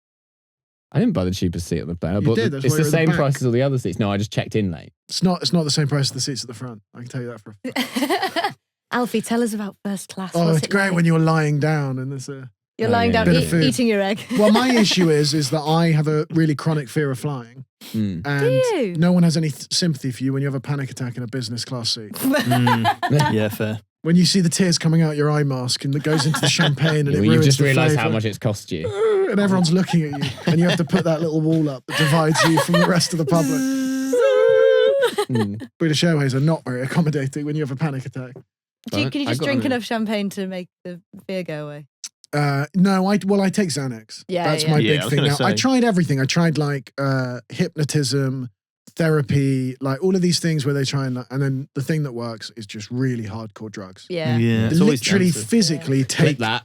I didn't buy the cheapest seat on the plane. I You bought did, the, that's it's why the you're at the same back. price as all the other seats. No, I just checked in late. It's not the same price as the seats at the front. I can tell you that for a fact. Alfie, tell us about first class. Oh, What's it's it great like? when you're lying down and there's a... You're Oh, lying yeah. down Bit of food. eating your egg. Well, my issue is that I have a really chronic fear of flying. Mm. And Do you? no one has any sympathy for you when you have a panic attack in a business class seat. Yeah, fair. When you see the tears coming out your eye mask and it goes into the champagne and it You've ruins just the realised how flavour. much it's cost you. And everyone's looking at you and you have to put that little wall up that divides you from the rest of the public. Mm. British Airways are not very accommodating when you have a panic attack. Can you I just got drink on it. enough champagne to make the fear go away? No, I take Xanax. Yeah, That's yeah. my Yeah, I big was thing gonna now. I say. tried everything. I tried like hypnotism, therapy, like all of these things where they try and then the thing that works is just really hardcore drugs. Yeah. Yeah, They it's always literally expensive. physically Clip take that.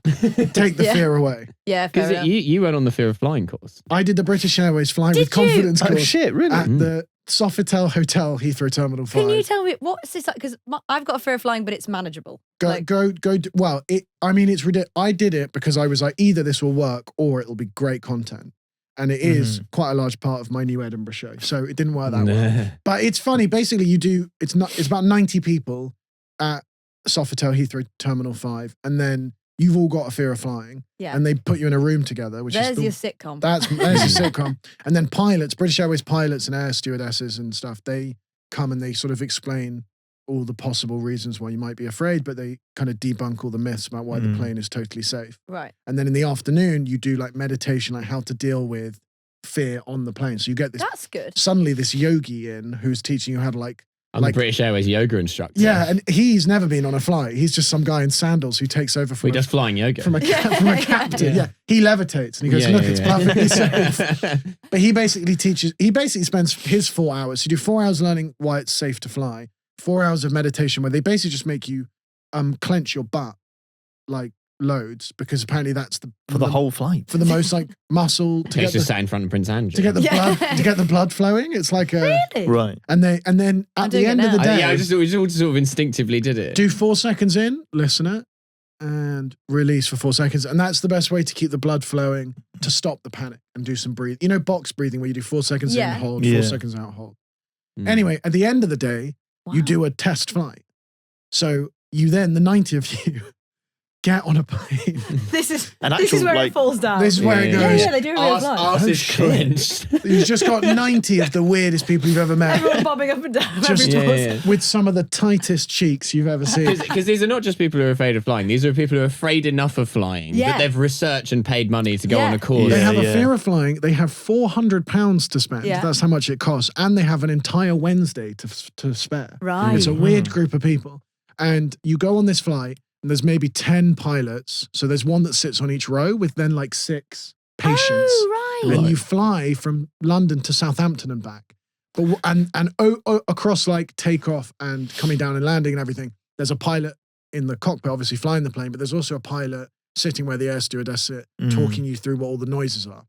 take the Yeah. fear away. Yeah, fair Because enough. you went on the fear of flying course. I did the British Airways Flying with Did you? Confidence Oh course shit, really? at the Sofitel Hotel, Heathrow Terminal 5. Can you tell me what's this like? Because I've got a fear of flying, but it's manageable. Like, Well, it's ridiculous. I did it because I was like, either this will work or it'll be great content. And it is quite a large part of my new Edinburgh show. So it didn't work that well. But it's funny. Basically, it's about 90 people at Sofitel Heathrow Terminal 5. And then you've all got a fear of flying. Yeah. And they put you in a room together, which there's is your sitcom. there's your sitcom. And then pilots, British Airways pilots and air stewardesses and stuff, they come and they sort of explain all the possible reasons why you might be afraid, but they kind of debunk all the myths about why the plane is totally safe. Right. And then in the afternoon, you do like meditation, like how to deal with fear on the plane. So you get this, That's good. suddenly this yogi in who's teaching you how to like, I'm the British Airways yoga instructor. yeah, and he's never been on a flight. He's just some guy in sandals who takes over from We does flying yoga. from a captain. Yeah. He levitates and he goes, Yeah, look, yeah, it's yeah. perfectly safe. But he basically spends his 4 hours. So you do 4 hours learning why it's safe to fly, 4 hours of meditation where they basically just make you clench your butt like loads, because apparently that's For the whole flight. for the most like muscle to He's get just the, sat in front of Prince Andrew. to get the Yeah. blood to get the blood flowing. It's like a Really? Right. and then I'm at the doing it end of the now. day, we just all sort of instinctively did it. do 4 seconds in, listener, and release for 4 seconds. And that's the best way to keep the blood flowing, to stop the panic and do some breathing. You know, box breathing where you do 4 seconds Yeah. in, hold, Yeah. 4 seconds out, hold. Mm. Anyway, at the end of the day, you Wow. do a test flight. So you then, the 90 of you, get on a plane. This is An this is actual, where like- it falls down. This is where it Yeah, goes. Yeah, they do a real flight. Arse Oh, is shit. clenched. You've just got 90 of the weirdest people you've ever met. Everyone bobbing up and down. Just every pause. Yeah. with some of the tightest cheeks you've ever seen. Because these are not just people who are afraid of flying. These are people who are afraid enough of flying Yeah. that they've researched and paid money to go Yeah. on a course. They Yeah, have a yeah. fear of flying. They have £400 to spend. Yeah. That's how much it costs. And they have an entire Wednesday to spare. Right. It's a weird group of people. And you go on this flight, and there's maybe 10 pilots. So there's one that sits on each row with then like 6 patients. Oh, right. And you fly from London to Southampton and back. But across like takeoff and coming down and landing and everything, there's a pilot in the cockpit, obviously flying the plane, but there's also a pilot sitting where the air stewardess sit, talking you through what all the noises are.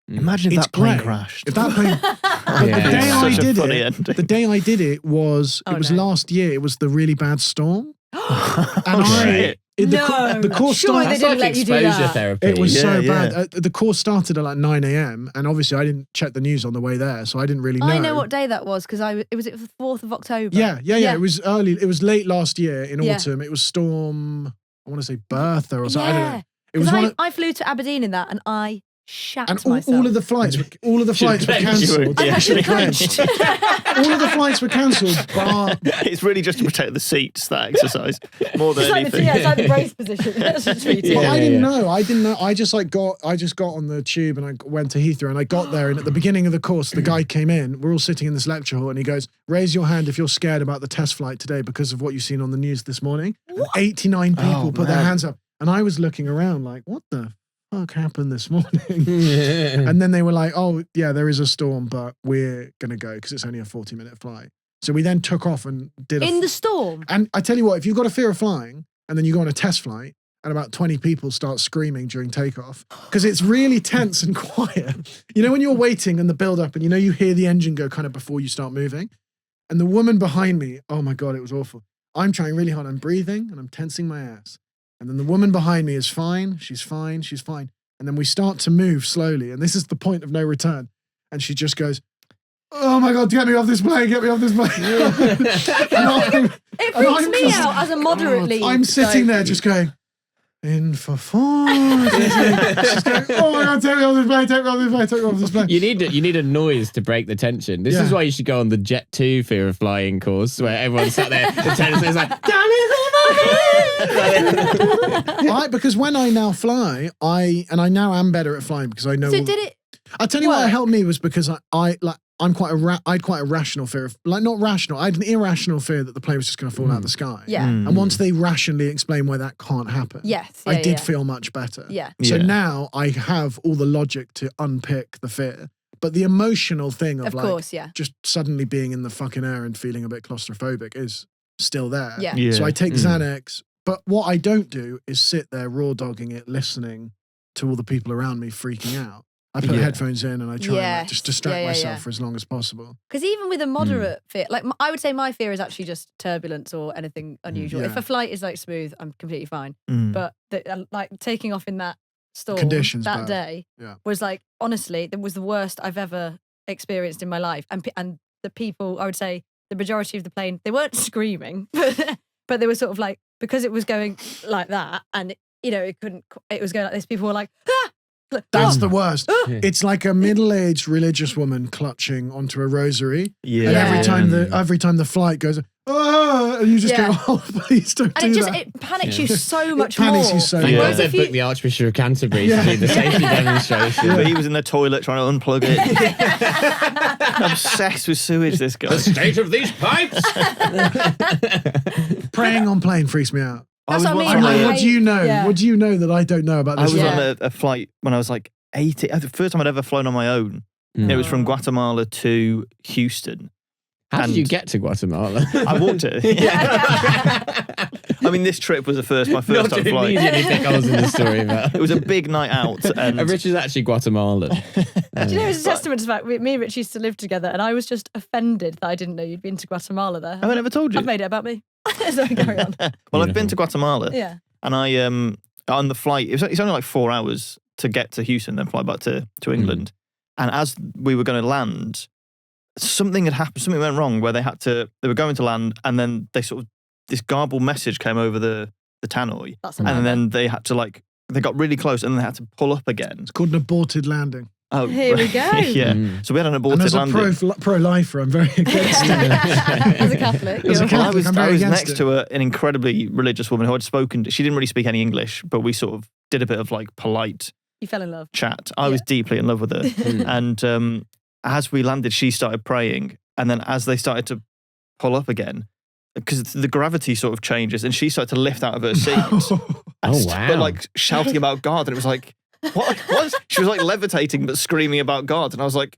Imagine if It's that plane great. crashed. If that plane, but Yeah. the day I Such a did funny it, ending. the day I did it was Oh, it was no. last year. It was the really bad storm, and shit. the course Surely started. they didn't let you do exposure that. therapy. It was Yeah, so yeah. bad. The course started at like 9 a.m. and obviously I didn't check the news on the way there, so I didn't really know. I know what day that was because it was the 4th of October. Yeah. It was early. It was late last year in Yeah. autumn. It was storm. I want to say Bertha or something. I don't know. Yeah. It was 'Cause one of, I flew to Aberdeen in that and I shat and myself. all of the flights. All of the Should've flights were clenched. cancelled. Yeah. I should have Clenched. clenched. All of the flights were cancelled. Bar. It's really just to protect the seats, that exercise, more than It's like the anything. it's like the brace position. That's what we do. But Yeah, I didn't yeah. know. I didn't know. I just got on the tube and I went to Heathrow and I got there and at the beginning of the course, the guy came in. We're all sitting in this lecture hall and he goes, "Raise your hand if you're scared about the test flight today because of what you've seen on the news this morning." And 89 people Oh, put their man. hands up, and I was looking around like, "What the fuck happened this morning?" Yeah. And then they were like, "Oh yeah, there is a storm, but we're gonna go because it's only a 40-minute flight." So we then took off and did In the storm. And I tell you what, if you've got a fear of flying and then you go on a test flight and about 20 people start screaming during takeoff, because it's really tense and quiet. You know, when you're waiting and the build up and you know you hear the engine go kind of before you start moving. And the woman behind me, oh my God, it was awful. I'm trying really hard. I'm breathing and I'm tensing my ass. And then the woman behind me is fine. She's fine. She's fine. And then we start to move slowly. And this is the point of no return. And she just goes, "Oh my God, get me off this plane, get me off this plane." And It and freaks I'm me just- out as a moderately. I'm sitting there just going, "In for 4." She's going, "Oh my God, take me off this plane, take me off this plane, take me off this plane." You need a noise to break the tension. This is Yeah. why you should go on the Jet2 fear of flying course where everyone's sat there, the tennis is like, Because when I now fly, I now am better at flying because I know. So did it? I'll tell you what work? helped me was because I had quite a rational fear of, like, not rational. I had an irrational fear that the plane was just going to fall out of the sky. Yeah. And once they rationally explain why that can't happen, Yes. I yeah, did yeah. feel much better. Yeah. So Yeah. now I have all the logic to unpick the fear. But the emotional thing of Of like course, yeah. just suddenly being in the fucking air and feeling a bit claustrophobic is still there. Yeah. Yeah. So I take Mm. Xanax, but what I don't do is sit there raw dogging it, listening to all the people around me freaking out. I put Yeah. headphones in and I try and like, just Yes. distract Yeah, yeah, myself yeah. for as long as possible. Because even with a Hmm. moderate fear, like I would say my fear is actually just turbulence or anything unusual. If Yeah. a flight is like smooth, I'm completely fine. Mm. But like taking off in that storm Conditions that bad. day Yeah. was like, honestly, that was the worst I've ever experienced in my life. And the people, I would say the majority of the plane, they weren't screaming, but they were sort of like, because it was going like that and it was going like this, people were like, "Ah!" Like, That's "Oh!" the worst. Yeah. It's like a middle-aged religious woman clutching onto a rosary. Yeah. And Yeah. every time the flight goes, "Oh," and you just go, oh, please don't And do it that. it panics you so much panics more. you so Thank much. God Whereas they've if you- booked the Archbishop of Canterbury Yeah. to do the safety demonstration. But he was in the toilet trying to unplug it. Obsessed with sewage, this guy. The state of these pipes. Praying on plane freaks me out. That's what I mean. I'm like, I what do you know? yeah. What do you know that I don't know about I this? was Yeah. on a flight when I was like 18. The first time I'd ever flown on my own. Mm. It was from Guatemala to Houston. How did you And- get to Guatemala? I walked it. I mean, this trip was my first Not time to flying. immediately think I was in the story, but It was a big night out, and Rich is actually Guatemalan. Do you know, it's a testament to the fact me and Rich used to live together, and I was just offended that I didn't know you'd been to Guatemala there. have I never told you? I've made it about me. So carry on. Well, I've been to Guatemala, Yeah. and I on the flight. It's only like 4 hours to get to Houston, then fly back to England. And as we were going to land, something had happened. Something went wrong where they were going to land, and then this garbled message came over the tannoy, That's and another. then they had to they got really close, and then they had to pull up again. It's called an aborted landing. Oh, Here we go. yeah. Mm. So we had an And aborted as a landing. pro-lifer, I'm very against it. As a Catholic. As a you're- Catholic, I'm I very was against next it. to an incredibly religious woman who I'd spoken to. She didn't really speak any English, but we sort of did a bit of polite You fell in love. chat. I was deeply in love with her. And as we landed, she started praying. And then as they started to pull up again, because the gravity sort of changes, and she started to lift out of her seat. Oh, wow. But shouting about God. And it was like, what? She was levitating, but screaming about God. And I was like,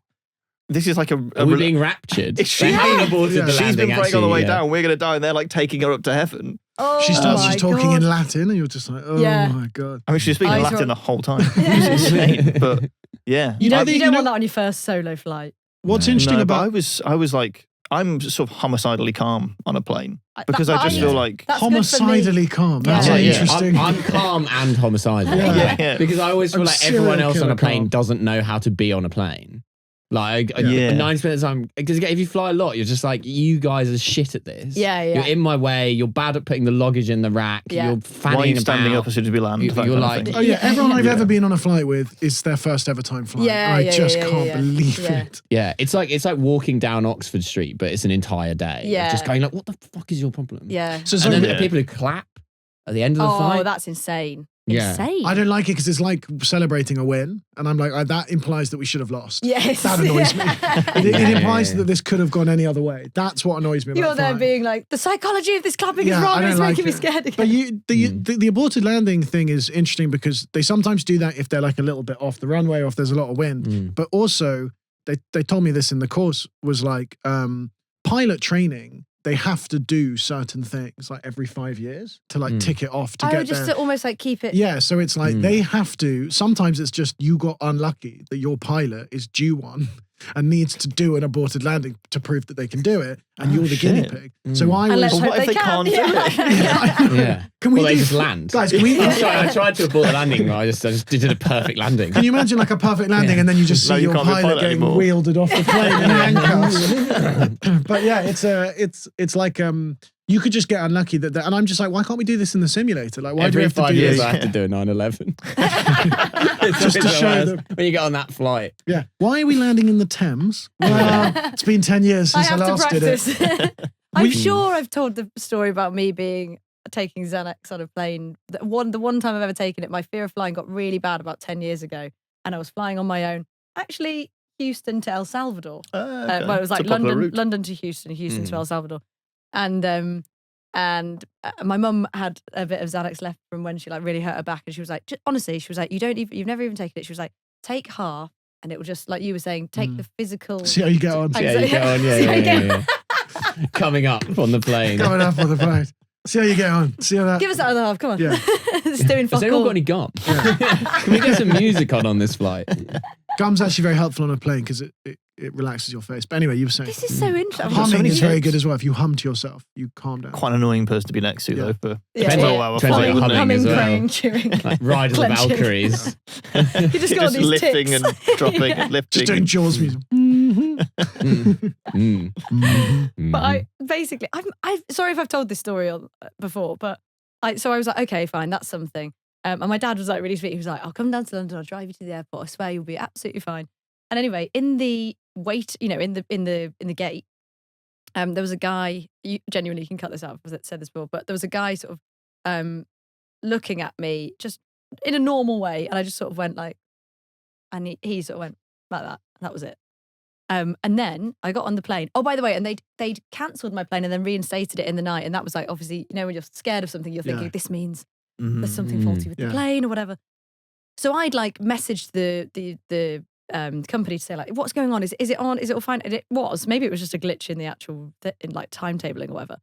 this is like a Are we being raptured? Is she- They haven't aborted Yeah. the she's landing, been praying on the way actually, yeah. down. We're going to die. And they're taking her up to heaven. Oh, She starts my just talking God. in Latin, and you're just like, oh Yeah. my God. I mean, she was speaking I Latin saw- the whole time. It was insane. But yeah. You don't, I think- you don't you know- want that on your first solo flight. What's No. interesting No, but about I was like, I'm sort of homicidally calm on a plane I- because that- I just I- feel like That's good for me. homicidally calm? That's Yeah. an Yeah. interesting. I'm calm and homicidal. Yeah. Because I always feel I'm like everyone serial else on a killer plane calm. doesn't know how to be on a plane. Like, Yeah. 90% of the time, because if you fly a lot, you're just like, you guys are shit at this. Yeah, yeah. You're in my way. You're bad at putting the luggage in the rack. Yeah. You're fanning why are you standing about. up as soon as we land? You- that you're kind of like- thing. Oh yeah, everyone I've Yeah. ever been on a flight with is their first ever time flying. Yeah, I yeah, just yeah, can't yeah. believe Yeah. it. Yeah, it's like walking down Oxford Street, but it's an entire day. You're Yeah. just going like, what the fuck is your problem? Yeah. So, And then there Yeah. are people who clap at the end of the Oh, flight. that's insane. Yeah. Insane. I don't like it because it's like celebrating a win, and I'm like, that implies that we should have lost. Yes. That annoys me. It Yeah, implies yeah. that this could have gone any other way. That's what annoys me about You're there flying. being like, the psychology of this clapping Yeah, is wrong I and don't it's like making me it. scared again. But the aborted landing thing is interesting because they sometimes do that if they're like a little bit off the runway or if there's a lot of wind. Mm. But also, they told me this in the course was like pilot training. They have to do certain things like every 5 years to like tick it off to Oh, get just there. to almost like keep it. Yeah, so it's like Mm. they have to. Sometimes it's just you got unlucky that your pilot is due one and needs to do an aborted landing to prove that they can do it, and Oh, you're the guinea shit. pig. Mm. So I And was. let's But hope what if they they can. can't do Yeah. Yeah. Can we Well, they do? just land. Guys, can we? I tried to abort the landing, but I just did a perfect landing. Can you imagine like a perfect landing Yeah. and then you just see No, you your can't be a pilot pilot getting anymore. wheeled off the plane in handcuffs? But yeah, it's like you could just get unlucky and I'm just like, why can't we do this in the simulator? Like, why do we Every have to 5 do years, this? I have to do a 9/11. Just to show them. when you get on that flight. Yeah. Why are we landing in the Thames? Well, it's been 10 years I since I, have to last did it. practice. I'm sure I've told the story about me taking Xanax on a plane. The one time I've ever taken it, my fear of flying got really bad about 10 years ago, and I was flying on my own. Actually, Houston to El Salvador. Okay. Well, it was It's a like popular London, route. London to Houston, Houston to El Salvador, and my mum had a bit of Xanax left from when she like really hurt her back, and she was like, honestly, she was like, you've never even taken it. She was like, take half, and it will just like you were saying, take the physical. See how you get on. I- Yeah, you go on. See how you get Yeah. Coming up on the plane. Going up on the plane. See how you get on. See how that. Give us that other half. Come on. Yeah. It's doing Has fuck anyone all. got any gum? Can we get some music on this flight? Gum's actually very helpful on a plane because it relaxes your face. But anyway, you were saying. This is so interesting. got so Humming many is very tips. good as well. If you hum to yourself, you calm down. Quite an annoying person to be next to, Yeah. though. For Yeah, Depends yeah. on- depends on Humming, your humming as well. praying, chewing. Like Ride of the Clenching. Valkyries. You just got all these lifting tics. and dropping Yeah. and lifting. Just doing Jaws music. Mm. But I basically, I'm sorry if I've told this story before, but I was like, okay, fine, that's something. And my dad was like really sweet. He was like, I'll come down to London. I'll drive you to the airport. I swear you'll be absolutely fine. And anyway, in the wait, in the gate, there was a guy, genuinely, you can cut this out because I said this before, but there was a guy sort of looking at me just in a normal way. And I just sort of went like, and he sort of went like that. That was it. And then I got on the plane. Oh, by the way, and they'd cancelled my plane and then reinstated it in the night. And that was like, obviously, when you're scared of something, you're thinking, this means there's something faulty with the plane or whatever. So I'd like messaged the company to say like, what's going on? Is it on? Is it all fine? And it was. Maybe it was just a glitch in the actual in like timetabling or whatever.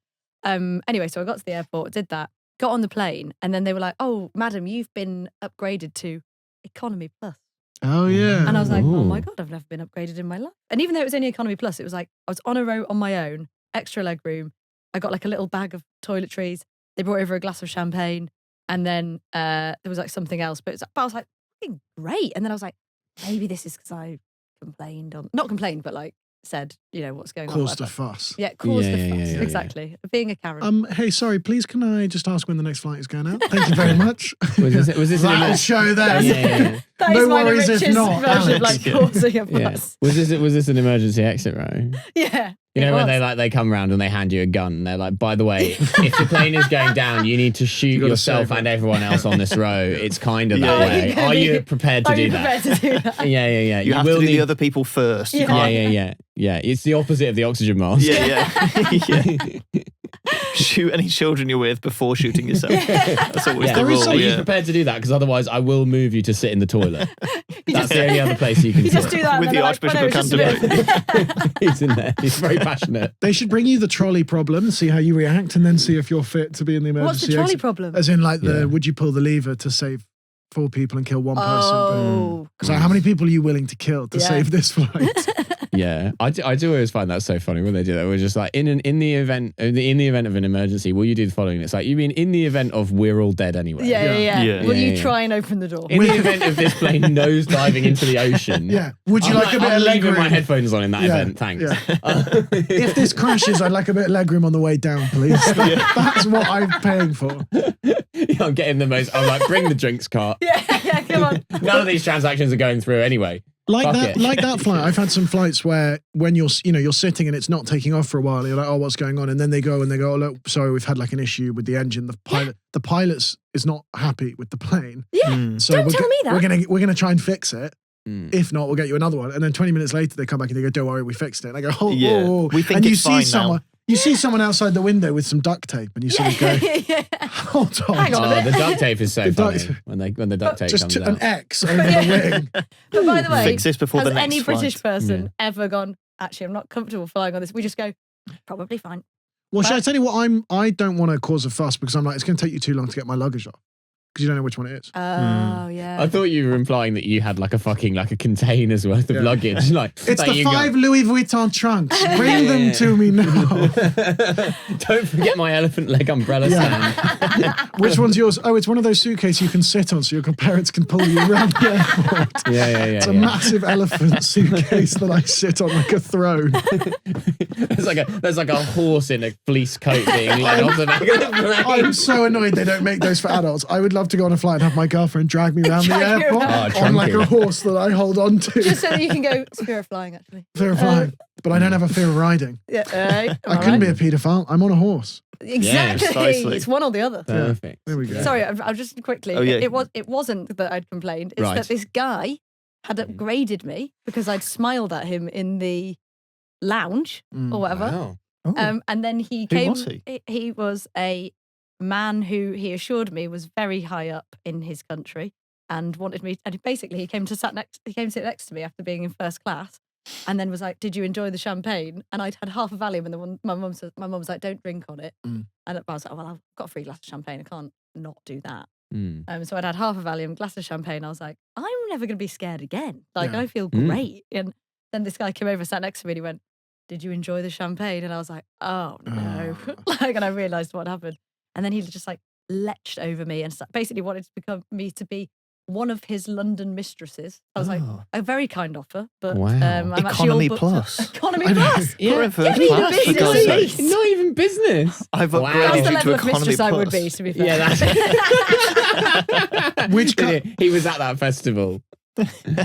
Anyway, so I got to the airport, did that, got on the plane, and then they were like, "Oh, madam, you've been upgraded to economy plus." Oh yeah. And I was like, "Oh my god, I've never been upgraded in my life." And even though it was only economy plus, it was like I was on a row on my own, extra leg room. I got like a little bag of toiletries. They brought over a glass of champagne, and then there was like something else. But I was like, great. And then I was like, maybe this is because I not complained, but like said, what's going on. Caused a fuss. Yeah, caused a fuss. Exactly. Being a Karen. Hey, sorry, please can I just ask when the next flight is going out? Thank you very much. Was this That'll show them. Yeah. That No is my worries if richest not, version of Alex. like causing a fuss. Was this an emergency exit row? Yeah. When they come round and they hand you a gun and they're like, by the way, if the plane is going down, you need to shoot yourself and everyone else on this row. It's kind of that way. Are you prepared to do that? Yeah. You have to do the other people first. You can't. Yeah. It's the opposite of the oxygen mask. Yeah. Shoot any children you're with before shooting yourself. That's always the rule. Are you prepared to do that? Because otherwise I will move you to sit in the toilet. That's the only other place you can sit. Just do that with the Archbishop of Canterbury. He's in there. He's very passionate. They should bring you the trolley problem, see how you react, and then see if you're fit to be in the emergency What's the trolley exit. problem? As in, like, would you pull the lever to save 4 people and kill 1 person? Oh. So how many people are you willing to kill to save this flight? Yeah, I do always find that so funny when they do that. We're just like in the event of an emergency, will you do the following? It's like, you mean in the event of we're all dead anyway? Yeah. Will you try and open the door? In the event of this plane nose diving into the ocean? Yeah. Would you like a bit of leg leaving room? my headphones on in that event, thanks. Yeah. If this crashes, I'd like a bit of leg room on the way down, please. That's what I'm paying for. I'm getting the most. I'm like, bring the drinks cart. Yeah, come on. None of these transactions are going through anyway. Like that flight. I've had some flights where when you're sitting and it's not taking off for a while, you're like, oh, what's going on? And then they go, oh, look, sorry, we've had like an issue with the engine. The pilot is not happy with the plane. Yeah. So Don't tell me that. We're gonna try and fix it. If not, we'll get you another one. And then 20 minutes later, they come back and they go, don't worry, we fixed it. And I go, oh. We think and it's fine now. You see someone outside the window with some duct tape, and you sort of go, hold on. Hang on a minute. The duct tape is so funny when the duct tape Just comes out. an X over the wing. But by the way, Fix this before has the next any flight. British person ever gone, actually, I'm not comfortable flying on this? We just go, probably fine. Well, should I tell you what I don't want to cause a fuss because I'm like, it's going to take you too long to get my luggage off. Because you don't know which one it is. Oh, yeah. I thought you were implying that you had like a container's worth of luggage. Like it's the 5 Louis Vuitton trunks. Bring them to me now. Don't forget my elephant leg umbrella stand. Which one's yours? Oh, it's one of those suitcases you can sit on so your parents can pull you around the airport. Yeah. It's a massive elephant suitcase that I sit on like a throne. There's like a horse in a fleece coat being led off the back of the plane. I'm so annoyed they don't make those for adults. I would love to go on a flight and have my girlfriend drag me around the Drag you airport around. on like a horse that I hold on to. Just so that you can go, fear of flying, actually. Fear of flying. But I don't have a fear of riding. Yeah, I couldn't be a paedophile. I'm on a horse. Exactly. precisely. It's one or the other. Perfect. There we go. Sorry, I'll just quickly. It wasn't that I'd complained. It's that this guy had upgraded me because I'd smiled at him in the lounge or whatever. Wow. And then he Who came. was he? He was a man who he assured me was very high up in his country and wanted me. And basically, he came to sit next to me after being in first class, and then was like, "Did you enjoy the champagne?" And I'd had half a Valium, and my mum was like, "Don't drink on it." And I was like, "Well, I've got a free glass of champagne. I can't not do that." So I'd had half a Valium, glass of champagne. I was like, "I'm never going to be scared again. Like I feel great." And then this guy came over, sat next to me, and he went, "Did you enjoy the champagne?" And I was like, "Oh no!" And I realised what happened. And then he just like leapt over me and basically wanted to become me to be one of his London mistresses. I was like, a very kind offer, but I'm Economy actually all plus. Economy plus. Yeah, Give me the for God's business. sake. Not even business. I've That's upgraded the you to level of economy mistress plus. I would be, to be fair. Yeah, that's Which he was at that festival.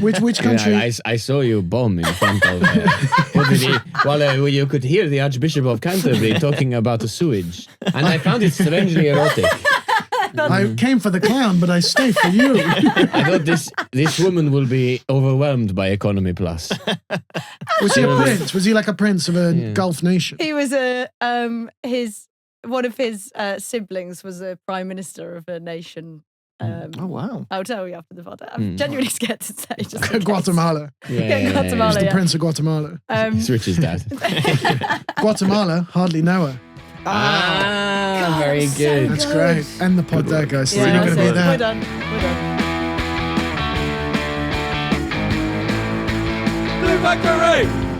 Which country? Yeah, I saw you bomb in front of. You could hear the Archbishop of Canterbury talking about the sewage, and I found it strangely erotic. I came for the clown, but I stayed for you. I thought this woman will be overwhelmed by Economy Plus. Was he a prince? Was he like a prince of a Gulf nation? He was one of his siblings was a prime minister of a nation. Oh wow! I'll tell you after the pod. I'm genuinely scared to say. Just in Guatemala. Guatemala. He's the Prince of Guatemala. It's Rich's dad. Guatemala, hardly know her. God, very so good. That's great. End the pod there, guys. Yeah, You're not going to be there. We're done. We're done. Blue Factory!